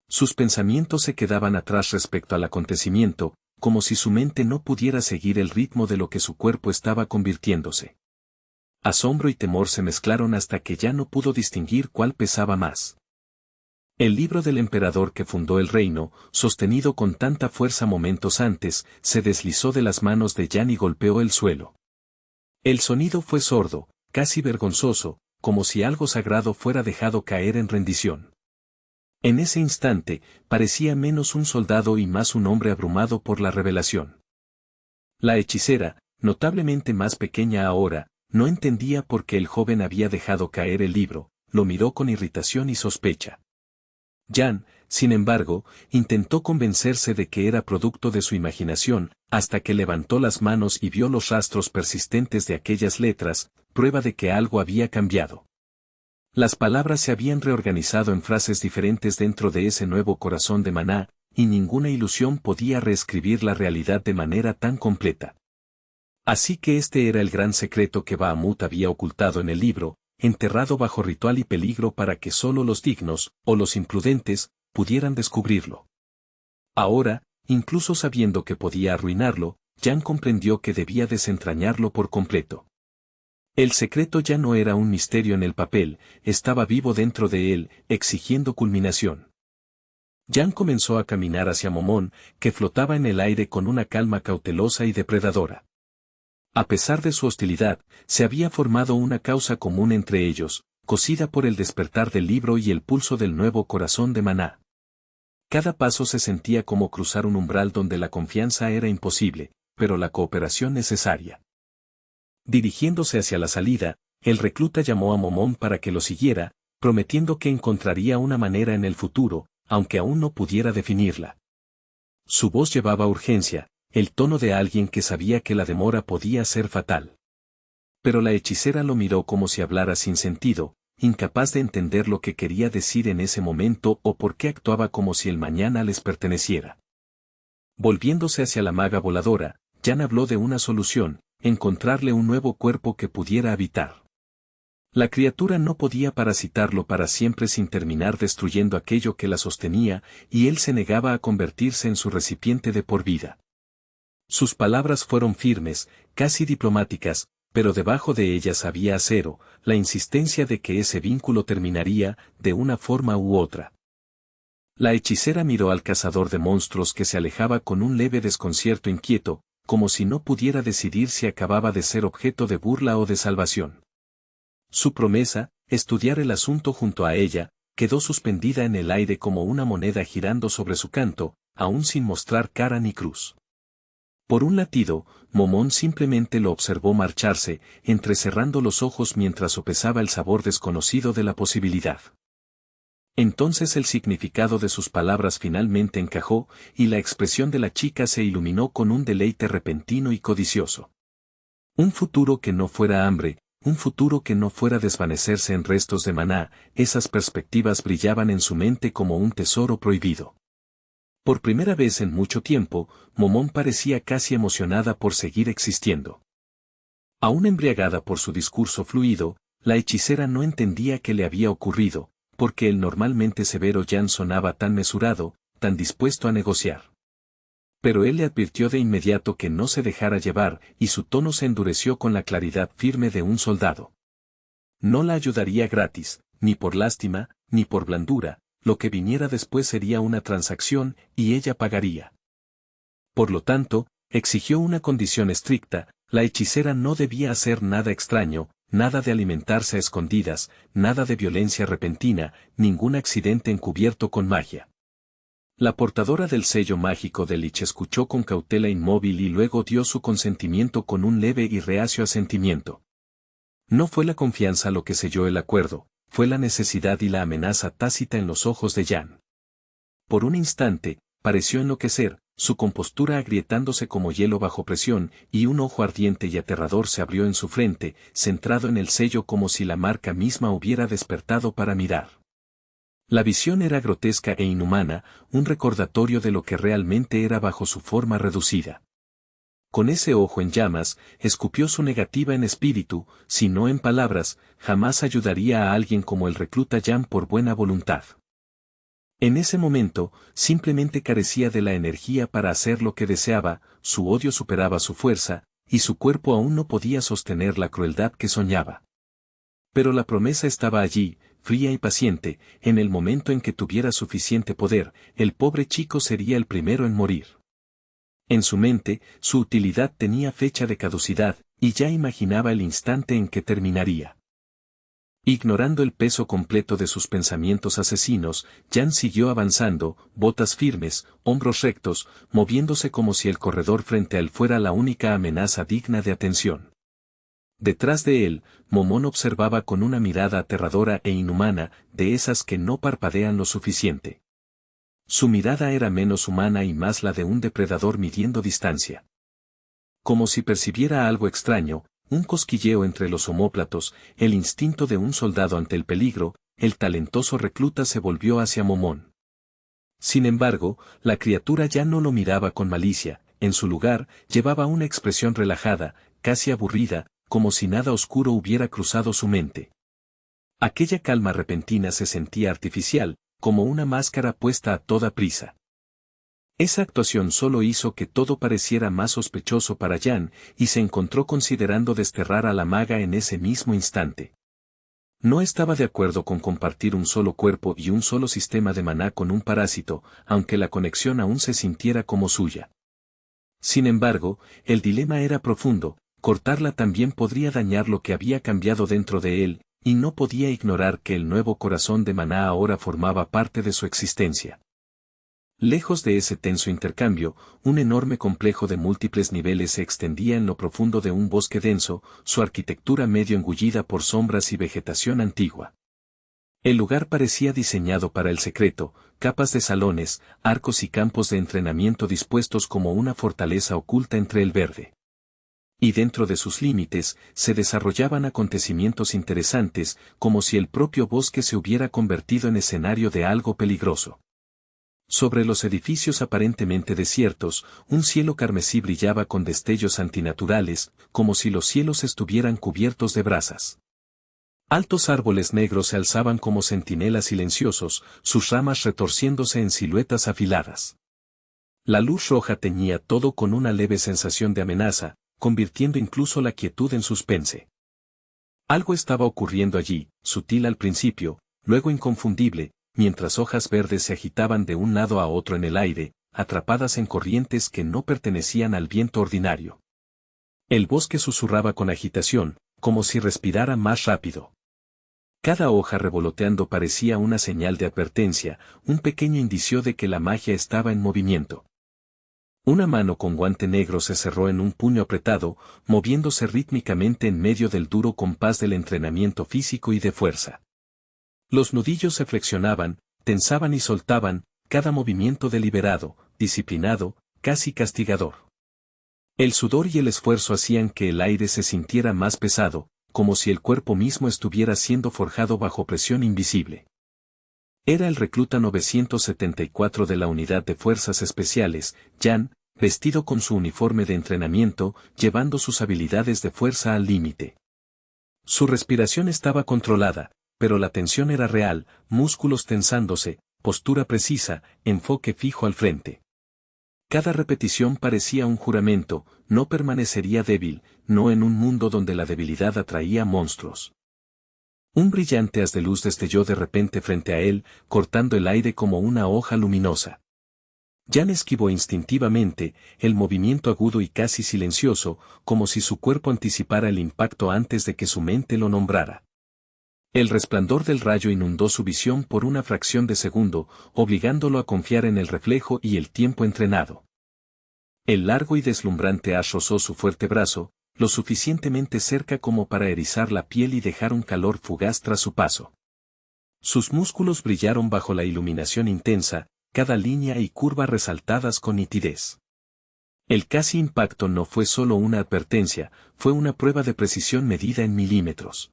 Sus pensamientos se quedaban atrás respecto al acontecimiento, como si su mente no pudiera seguir el ritmo de lo que su cuerpo estaba convirtiéndose. Asombro y temor se mezclaron hasta que ya no pudo distinguir cuál pesaba más. El libro del emperador que fundó el reino, sostenido con tanta fuerza momentos antes, se deslizó de las manos de Jan y golpeó el suelo. El sonido fue sordo, casi vergonzoso, como si algo sagrado fuera dejado caer en rendición. En ese instante, parecía menos un soldado y más un hombre abrumado por la revelación. La hechicera, notablemente más pequeña ahora, no entendía por qué el joven había dejado caer el libro, lo miró con irritación y sospecha. Jan, sin embargo, intentó convencerse de que era producto de su imaginación, hasta que levantó las manos y vio los rastros persistentes de aquellas letras, prueba de que algo había cambiado. Las palabras se habían reorganizado en frases diferentes dentro de ese nuevo corazón de Maná, y ninguna ilusión podía reescribir la realidad de manera tan completa. Así que este era el gran secreto que Bahamut había ocultado en el libro, enterrado bajo ritual y peligro para que solo los dignos, o los imprudentes, pudieran descubrirlo. Ahora, incluso sabiendo que podía arruinarlo, Jan comprendió que debía desentrañarlo por completo. El secreto ya no era un misterio en el papel, estaba vivo dentro de él, exigiendo culminación. Jan comenzó a caminar hacia Momón, que flotaba en el aire con una calma cautelosa y depredadora. A pesar de su hostilidad, se había formado una causa común entre ellos, cosida por el despertar del libro y el pulso del nuevo corazón de Maná. Cada paso se sentía como cruzar un umbral donde la confianza era imposible, pero la cooperación necesaria. Dirigiéndose hacia la salida, el recluta llamó a Momón para que lo siguiera, prometiendo que encontraría una manera en el futuro, aunque aún no pudiera definirla. Su voz llevaba urgencia, el tono de alguien que sabía que la demora podía ser fatal. Pero la hechicera lo miró como si hablara sin sentido, incapaz de entender lo que quería decir en ese momento o por qué actuaba como si el mañana les perteneciera. Volviéndose hacia la maga voladora, Jan habló de una solución, encontrarle un nuevo cuerpo que pudiera habitar. La criatura no podía parasitarlo para siempre sin terminar destruyendo aquello que la sostenía, y él se negaba a convertirse en su recipiente de por vida. Sus palabras fueron firmes, casi diplomáticas, pero debajo de ellas había acero, la insistencia de que ese vínculo terminaría, de una forma u otra. La hechicera miró al cazador de monstruos que se alejaba con un leve desconcierto inquieto, como si no pudiera decidir si acababa de ser objeto de burla o de salvación. Su promesa, estudiar el asunto junto a ella, quedó suspendida en el aire como una moneda girando sobre su canto, aún sin mostrar cara ni cruz. Por un latido, Momón simplemente lo observó marcharse, entrecerrando los ojos mientras sopesaba el sabor desconocido de la posibilidad. Entonces el significado de sus palabras finalmente encajó, y la expresión de la chica se iluminó con un deleite repentino y codicioso. Un futuro que no fuera hambre, un futuro que no fuera desvanecerse en restos de maná, esas perspectivas brillaban en su mente como un tesoro prohibido. Por primera vez en mucho tiempo, Momón parecía casi emocionada por seguir existiendo. Aún embriagada por su discurso fluido, la hechicera no entendía qué le había ocurrido, porque el normalmente severo Jan sonaba tan mesurado, tan dispuesto a negociar. Pero él le advirtió de inmediato que no se dejara llevar, y su tono se endureció con la claridad firme de un soldado. No la ayudaría gratis, ni por lástima, ni por blandura. Lo que viniera después sería una transacción, y ella pagaría. Por lo tanto, exigió una condición estricta: la hechicera no debía hacer nada extraño, nada de alimentarse a escondidas, nada de violencia repentina, ningún accidente encubierto con magia. La portadora del sello mágico de Lich escuchó con cautela inmóvil y luego dio su consentimiento con un leve y reacio asentimiento. No fue la confianza lo que selló el acuerdo, fue la necesidad y la amenaza tácita en los ojos de Jan. Por un instante, pareció enloquecer, su compostura agrietándose como hielo bajo presión, y un ojo ardiente y aterrador se abrió en su frente, centrado en el sello como si la marca misma hubiera despertado para mirar. La visión era grotesca e inhumana, un recordatorio de lo que realmente era bajo su forma reducida. Con ese ojo en llamas, escupió su negativa en espíritu, si no en palabras, jamás ayudaría a alguien como el recluta Jan por buena voluntad. En ese momento, simplemente carecía de la energía para hacer lo que deseaba, su odio superaba su fuerza, y su cuerpo aún no podía sostener la crueldad que soñaba. Pero la promesa estaba allí, fría y paciente: en el momento en que tuviera suficiente poder, el pobre chico sería el primero en morir. En su mente, su utilidad tenía fecha de caducidad, y ya imaginaba el instante en que terminaría. Ignorando el peso completo de sus pensamientos asesinos, Jan siguió avanzando, botas firmes, hombros rectos, moviéndose como si el corredor frente a él fuera la única amenaza digna de atención. Detrás de él, Momón observaba con una mirada aterradora e inhumana, de esas que no parpadean lo suficiente. Su mirada era menos humana y más la de un depredador midiendo distancia. Como si percibiera algo extraño, un cosquilleo entre los omóplatos, el instinto de un soldado ante el peligro, el talentoso recluta se volvió hacia Momón. Sin embargo, la criatura ya no lo miraba con malicia, en su lugar, llevaba una expresión relajada, casi aburrida, como si nada oscuro hubiera cruzado su mente. Aquella calma repentina se sentía artificial, como una máscara puesta a toda prisa. Esa actuación solo hizo que todo pareciera más sospechoso para Jan, y se encontró considerando desterrar a la maga en ese mismo instante. No estaba de acuerdo con compartir un solo cuerpo y un solo sistema de maná con un parásito, aunque la conexión aún se sintiera como suya. Sin embargo, el dilema era profundo: cortarla también podría dañar lo que había cambiado dentro de él, y no podía ignorar que el nuevo corazón de maná ahora formaba parte de su existencia. Lejos de ese tenso intercambio, un enorme complejo de múltiples niveles se extendía en lo profundo de un bosque denso, su arquitectura medio engullida por sombras y vegetación antigua. El lugar parecía diseñado para el secreto, capas de salones, arcos y campos de entrenamiento dispuestos como una fortaleza oculta entre el verde. Y dentro de sus límites, se desarrollaban acontecimientos interesantes, como si el propio bosque se hubiera convertido en escenario de algo peligroso. Sobre los edificios aparentemente desiertos, un cielo carmesí brillaba con destellos antinaturales, como si los cielos estuvieran cubiertos de brasas. Altos árboles negros se alzaban como centinelas silenciosos, sus ramas retorciéndose en siluetas afiladas. La luz roja teñía todo con una leve sensación de amenaza, convirtiendo incluso la quietud en suspense. Algo estaba ocurriendo allí, sutil al principio, luego inconfundible, mientras hojas verdes se agitaban de un lado a otro en el aire, atrapadas en corrientes que no pertenecían al viento ordinario. El bosque susurraba con agitación, como si respirara más rápido. Cada hoja revoloteando parecía una señal de advertencia, un pequeño indicio de que la magia estaba en movimiento. Una mano con guante negro se cerró en un puño apretado, moviéndose rítmicamente en medio del duro compás del entrenamiento físico y de fuerza. Los nudillos se flexionaban, tensaban y soltaban, cada movimiento deliberado, disciplinado, casi castigador. El sudor y el esfuerzo hacían que el aire se sintiera más pesado, como si el cuerpo mismo estuviera siendo forjado bajo presión invisible. Era el recluta 974 de la Unidad de Fuerzas Especiales, Jan, vestido con su uniforme de entrenamiento, llevando sus habilidades de fuerza al límite. Su respiración estaba controlada, pero la tensión era real, músculos tensándose, postura precisa, enfoque fijo al frente. Cada repetición parecía un juramento, no permanecería débil, no en un mundo donde la debilidad atraía monstruos. Un brillante haz de luz destelló de repente frente a él, cortando el aire como una hoja luminosa. Jan esquivó instintivamente, el movimiento agudo y casi silencioso, como si su cuerpo anticipara el impacto antes de que su mente lo nombrara. El resplandor del rayo inundó su visión por una fracción de segundo, obligándolo a confiar en el reflejo y el tiempo entrenado. El largo y deslumbrante haz rozó su fuerte brazo, lo suficientemente cerca como para erizar la piel y dejar un calor fugaz tras su paso. Sus músculos brillaron bajo la iluminación intensa, cada línea y curva resaltadas con nitidez. El casi impacto no fue solo una advertencia, fue una prueba de precisión medida en milímetros.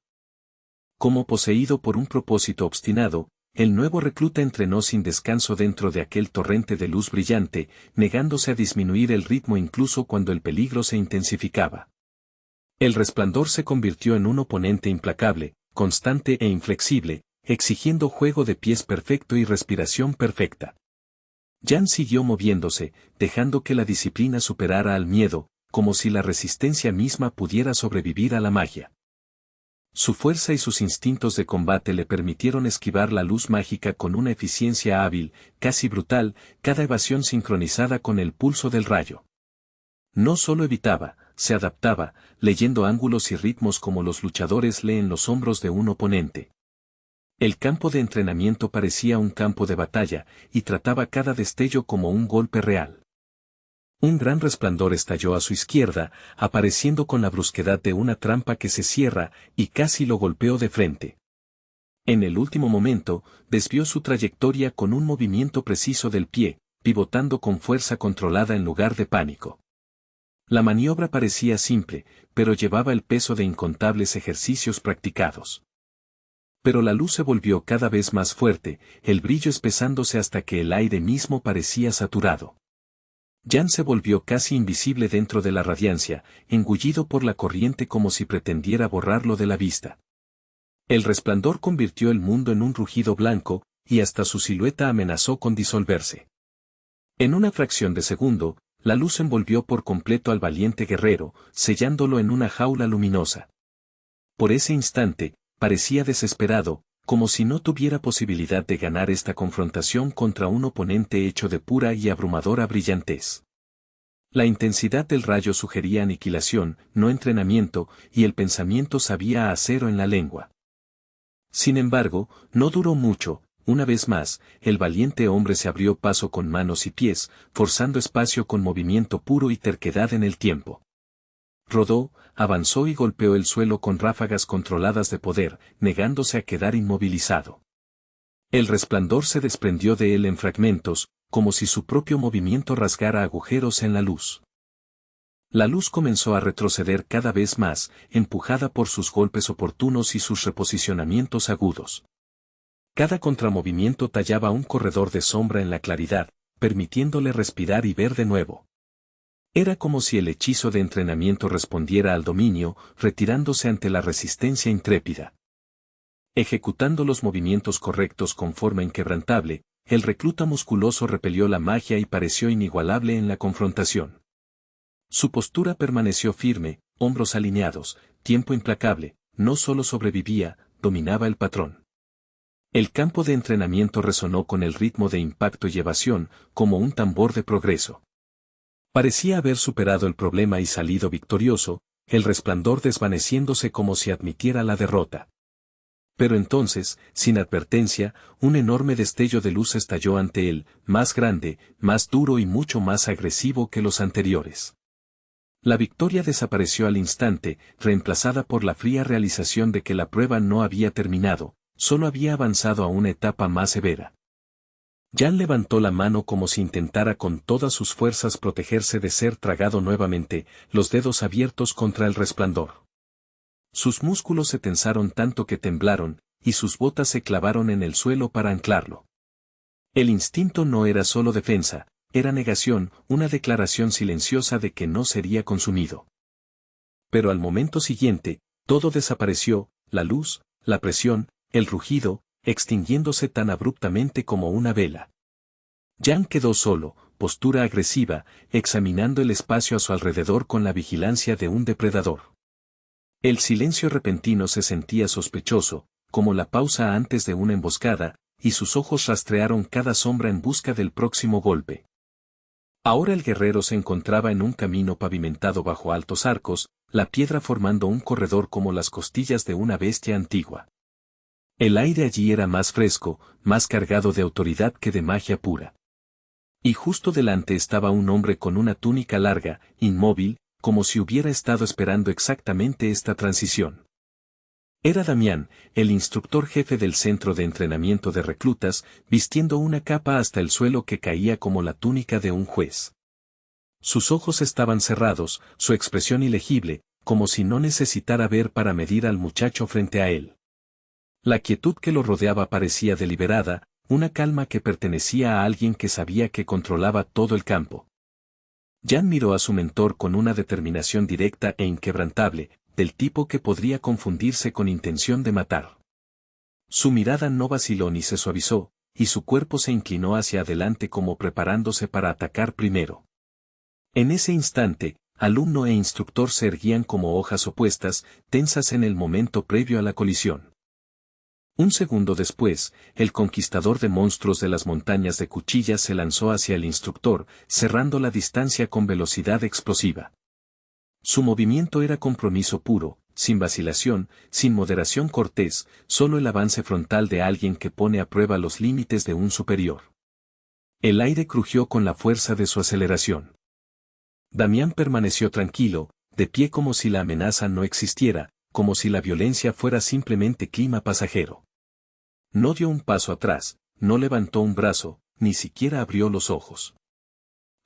Como poseído por un propósito obstinado, el nuevo recluta entrenó sin descanso dentro de aquel torrente de luz brillante, negándose a disminuir el ritmo incluso cuando el peligro se intensificaba. El resplandor se convirtió en un oponente implacable, constante e inflexible, exigiendo juego de pies perfecto y respiración perfecta. Jan siguió moviéndose, dejando que la disciplina superara al miedo, como si la resistencia misma pudiera sobrevivir a la magia. Su fuerza y sus instintos de combate le permitieron esquivar la luz mágica con una eficiencia hábil, casi brutal, cada evasión sincronizada con el pulso del rayo. No solo evitaba, se adaptaba, leyendo ángulos y ritmos como los luchadores leen los hombros de un oponente. El campo de entrenamiento parecía un campo de batalla, y trataba cada destello como un golpe real. Un gran resplandor estalló a su izquierda, apareciendo con la brusquedad de una trampa que se cierra, y casi lo golpeó de frente. En el último momento, desvió su trayectoria con un movimiento preciso del pie, pivotando con fuerza controlada en lugar de pánico. La maniobra parecía simple, pero llevaba el peso de incontables ejercicios practicados. Pero la luz se volvió cada vez más fuerte, el brillo espesándose hasta que el aire mismo parecía saturado. Jan se volvió casi invisible dentro de la radiancia, engullido por la corriente como si pretendiera borrarlo de la vista. El resplandor convirtió el mundo en un rugido blanco, y hasta su silueta amenazó con disolverse. En una fracción de segundo, la luz envolvió por completo al valiente guerrero, sellándolo en una jaula luminosa. Por ese instante, parecía desesperado, como si no tuviera posibilidad de ganar esta confrontación contra un oponente hecho de pura y abrumadora brillantez. La intensidad del rayo sugería aniquilación, no entrenamiento, y el pensamiento sabía a acero en la lengua. Sin embargo, no duró mucho, una vez más, el valiente hombre se abrió paso con manos y pies, forzando espacio con movimiento puro y terquedad en el tiempo. Rodó, avanzó y golpeó el suelo con ráfagas controladas de poder, negándose a quedar inmovilizado. El resplandor se desprendió de él en fragmentos, como si su propio movimiento rasgara agujeros en la luz. La luz comenzó a retroceder cada vez más, empujada por sus golpes oportunos y sus reposicionamientos agudos. Cada contramovimiento tallaba un corredor de sombra en la claridad, permitiéndole respirar y ver de nuevo. Era como si el hechizo de entrenamiento respondiera al dominio, retirándose ante la resistencia intrépida. Ejecutando los movimientos correctos con forma inquebrantable, el recluta musculoso repelió la magia y pareció inigualable en la confrontación. Su postura permaneció firme, hombros alineados, tiempo implacable, no solo sobrevivía, dominaba el patrón. El campo de entrenamiento resonó con el ritmo de impacto y evasión, como un tambor de progreso. Parecía haber superado el problema y salido victorioso, el resplandor desvaneciéndose como si admitiera la derrota. Pero entonces, sin advertencia, un enorme destello de luz estalló ante él, más grande, más duro y mucho más agresivo que los anteriores. La victoria desapareció al instante, reemplazada por la fría realización de que la prueba no había terminado, solo había avanzado a una etapa más severa. Jan levantó la mano como si intentara con todas sus fuerzas protegerse de ser tragado nuevamente, los dedos abiertos contra el resplandor. Sus músculos se tensaron tanto que temblaron, y sus botas se clavaron en el suelo para anclarlo. El instinto no era solo defensa, era negación, una declaración silenciosa de que no sería consumido. Pero al momento siguiente, todo desapareció, la luz, la presión, el rugido, extinguiéndose tan abruptamente como una vela. Jan quedó solo, postura agresiva, examinando el espacio a su alrededor con la vigilancia de un depredador. El silencio repentino se sentía sospechoso, como la pausa antes de una emboscada, y sus ojos rastrearon cada sombra en busca del próximo golpe. Ahora el guerrero se encontraba en un camino pavimentado bajo altos arcos, la piedra formando un corredor como las costillas de una bestia antigua. El aire allí era más fresco, más cargado de autoridad que de magia pura. Y justo delante estaba un hombre con una túnica larga, inmóvil, como si hubiera estado esperando exactamente esta transición. Era Damián, el instructor jefe del centro de entrenamiento de reclutas, vistiendo una capa hasta el suelo que caía como la túnica de un juez. Sus ojos estaban cerrados, su expresión ilegible, como si no necesitara ver para medir al muchacho frente a él. La quietud que lo rodeaba parecía deliberada, una calma que pertenecía a alguien que sabía que controlaba todo el campo. Jan miró a su mentor con una determinación directa e inquebrantable, del tipo que podría confundirse con intención de matar. Su mirada no vaciló ni se suavizó, y su cuerpo se inclinó hacia adelante como preparándose para atacar primero. En ese instante, alumno e instructor se erguían como hojas opuestas, tensas en el momento previo a la colisión. Un segundo después, el conquistador de monstruos de las montañas de cuchillas se lanzó hacia el instructor, cerrando la distancia con velocidad explosiva. Su movimiento era compromiso puro, sin vacilación, sin moderación cortés, solo el avance frontal de alguien que pone a prueba los límites de un superior. El aire crujió con la fuerza de su aceleración. Damián permaneció tranquilo, de pie como si la amenaza no existiera, como si la violencia fuera simplemente clima pasajero. No dio un paso atrás, no levantó un brazo, ni siquiera abrió los ojos.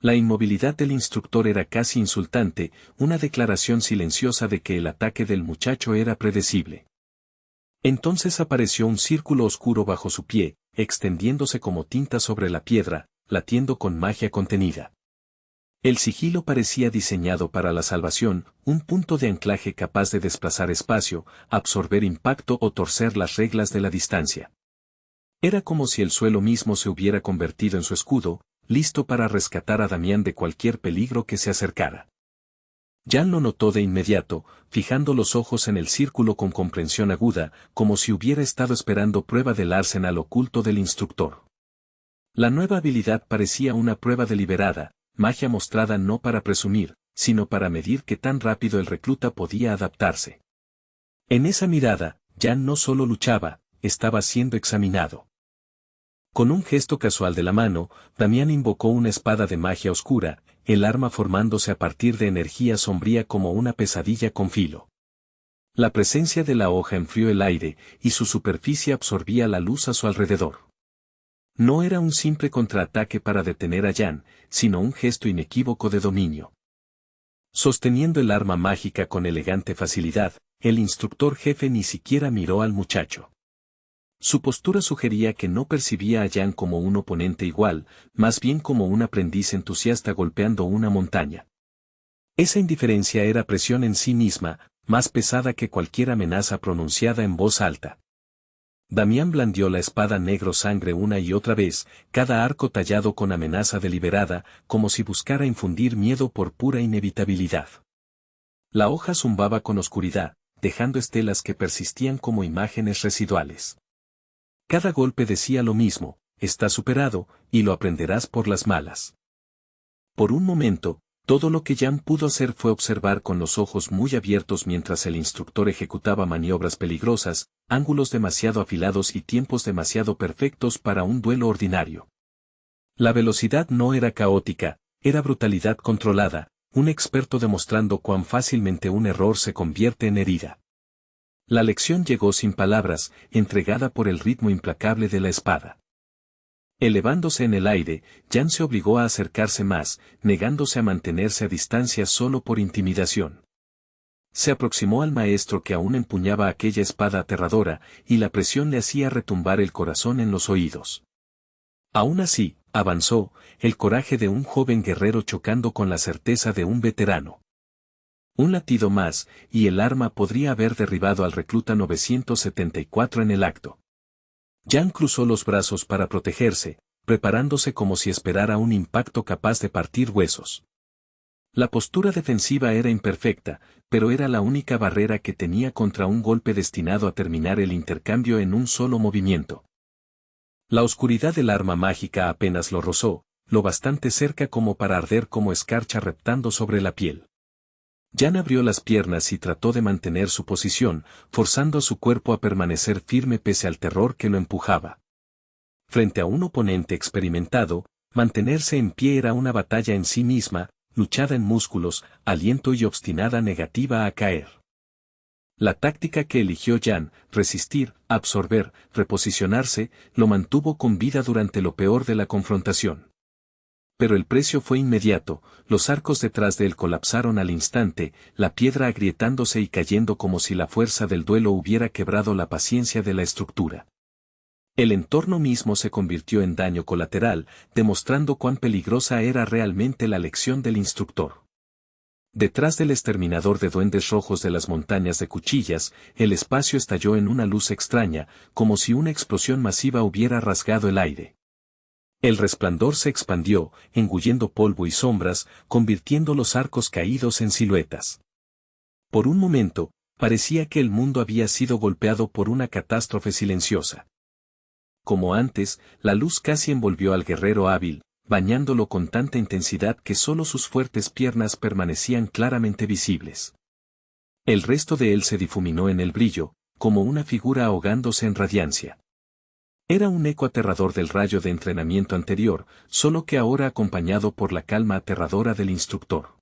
La inmovilidad del instructor era casi insultante, una declaración silenciosa de que el ataque del muchacho era predecible. Entonces apareció un círculo oscuro bajo su pie, extendiéndose como tinta sobre la piedra, latiendo con magia contenida. El sigilo parecía diseñado para la salvación, un punto de anclaje capaz de desplazar espacio, absorber impacto o torcer las reglas de la distancia. Era como si el suelo mismo se hubiera convertido en su escudo, listo para rescatar a Damián de cualquier peligro que se acercara. Jan lo notó de inmediato, fijando los ojos en el círculo con comprensión aguda, como si hubiera estado esperando prueba del arsenal oculto del instructor. La nueva habilidad parecía una prueba deliberada, magia mostrada no para presumir, sino para medir qué tan rápido el recluta podía adaptarse. En esa mirada, Jan no solo luchaba, estaba siendo examinado. Con un gesto casual de la mano, Damián invocó una espada de magia oscura, el arma formándose a partir de energía sombría como una pesadilla con filo. La presencia de la hoja enfrió el aire, y su superficie absorbía la luz a su alrededor. No era un simple contraataque para detener a Jan, sino un gesto inequívoco de dominio. Sosteniendo el arma mágica con elegante facilidad, el instructor jefe ni siquiera miró al muchacho. Su postura sugería que no percibía a Jan como un oponente igual, más bien como un aprendiz entusiasta golpeando una montaña. Esa indiferencia era presión en sí misma, más pesada que cualquier amenaza pronunciada en voz alta. Damián blandió la espada negro sangre una y otra vez, cada arco tallado con amenaza deliberada, como si buscara infundir miedo por pura inevitabilidad. La hoja zumbaba con oscuridad, dejando estelas que persistían como imágenes residuales. Cada golpe decía lo mismo: está superado, y lo aprenderás por las malas. Por un momento, todo lo que Jan pudo hacer fue observar con los ojos muy abiertos mientras el instructor ejecutaba maniobras peligrosas, ángulos demasiado afilados y tiempos demasiado perfectos para un duelo ordinario. La velocidad no era caótica, era brutalidad controlada, un experto demostrando cuán fácilmente un error se convierte en herida. La lección llegó sin palabras, entregada por el ritmo implacable de la espada. Elevándose en el aire, Jan se obligó a acercarse más, negándose a mantenerse a distancia solo por intimidación. Se aproximó al maestro que aún empuñaba aquella espada aterradora, y la presión le hacía retumbar el corazón en los oídos. Aún así, avanzó, el coraje de un joven guerrero chocando con la certeza de un veterano. Un latido más, y el arma podría haber derribado al recluta 974 en el acto. Jan cruzó los brazos para protegerse, preparándose como si esperara un impacto capaz de partir huesos. La postura defensiva era imperfecta, pero era la única barrera que tenía contra un golpe destinado a terminar el intercambio en un solo movimiento. La oscuridad del arma mágica apenas lo rozó, lo bastante cerca como para arder como escarcha reptando sobre la piel. Jan abrió las piernas y trató de mantener su posición, forzando a su cuerpo a permanecer firme pese al terror que lo empujaba. Frente a un oponente experimentado, mantenerse en pie era una batalla en sí misma, luchada en músculos, aliento y obstinada negativa a caer. La táctica que eligió Jan, resistir, absorber, reposicionarse, lo mantuvo con vida durante lo peor de la confrontación. Pero el precio fue inmediato, los arcos detrás de él colapsaron al instante, la piedra agrietándose y cayendo como si la fuerza del duelo hubiera quebrado la paciencia de la estructura. El entorno mismo se convirtió en daño colateral, demostrando cuán peligrosa era realmente la lección del instructor. Detrás del exterminador de duendes rojos de las montañas de cuchillas, el espacio estalló en una luz extraña, como si una explosión masiva hubiera rasgado el aire. El resplandor se expandió, engullendo polvo y sombras, convirtiendo los arcos caídos en siluetas. Por un momento, parecía que el mundo había sido golpeado por una catástrofe silenciosa. Como antes, la luz casi envolvió al guerrero hábil, bañándolo con tanta intensidad que solo sus fuertes piernas permanecían claramente visibles. El resto de él se difuminó en el brillo, como una figura ahogándose en radiancia. Era un eco aterrador del rayo de entrenamiento anterior, solo que ahora acompañado por la calma aterradora del instructor.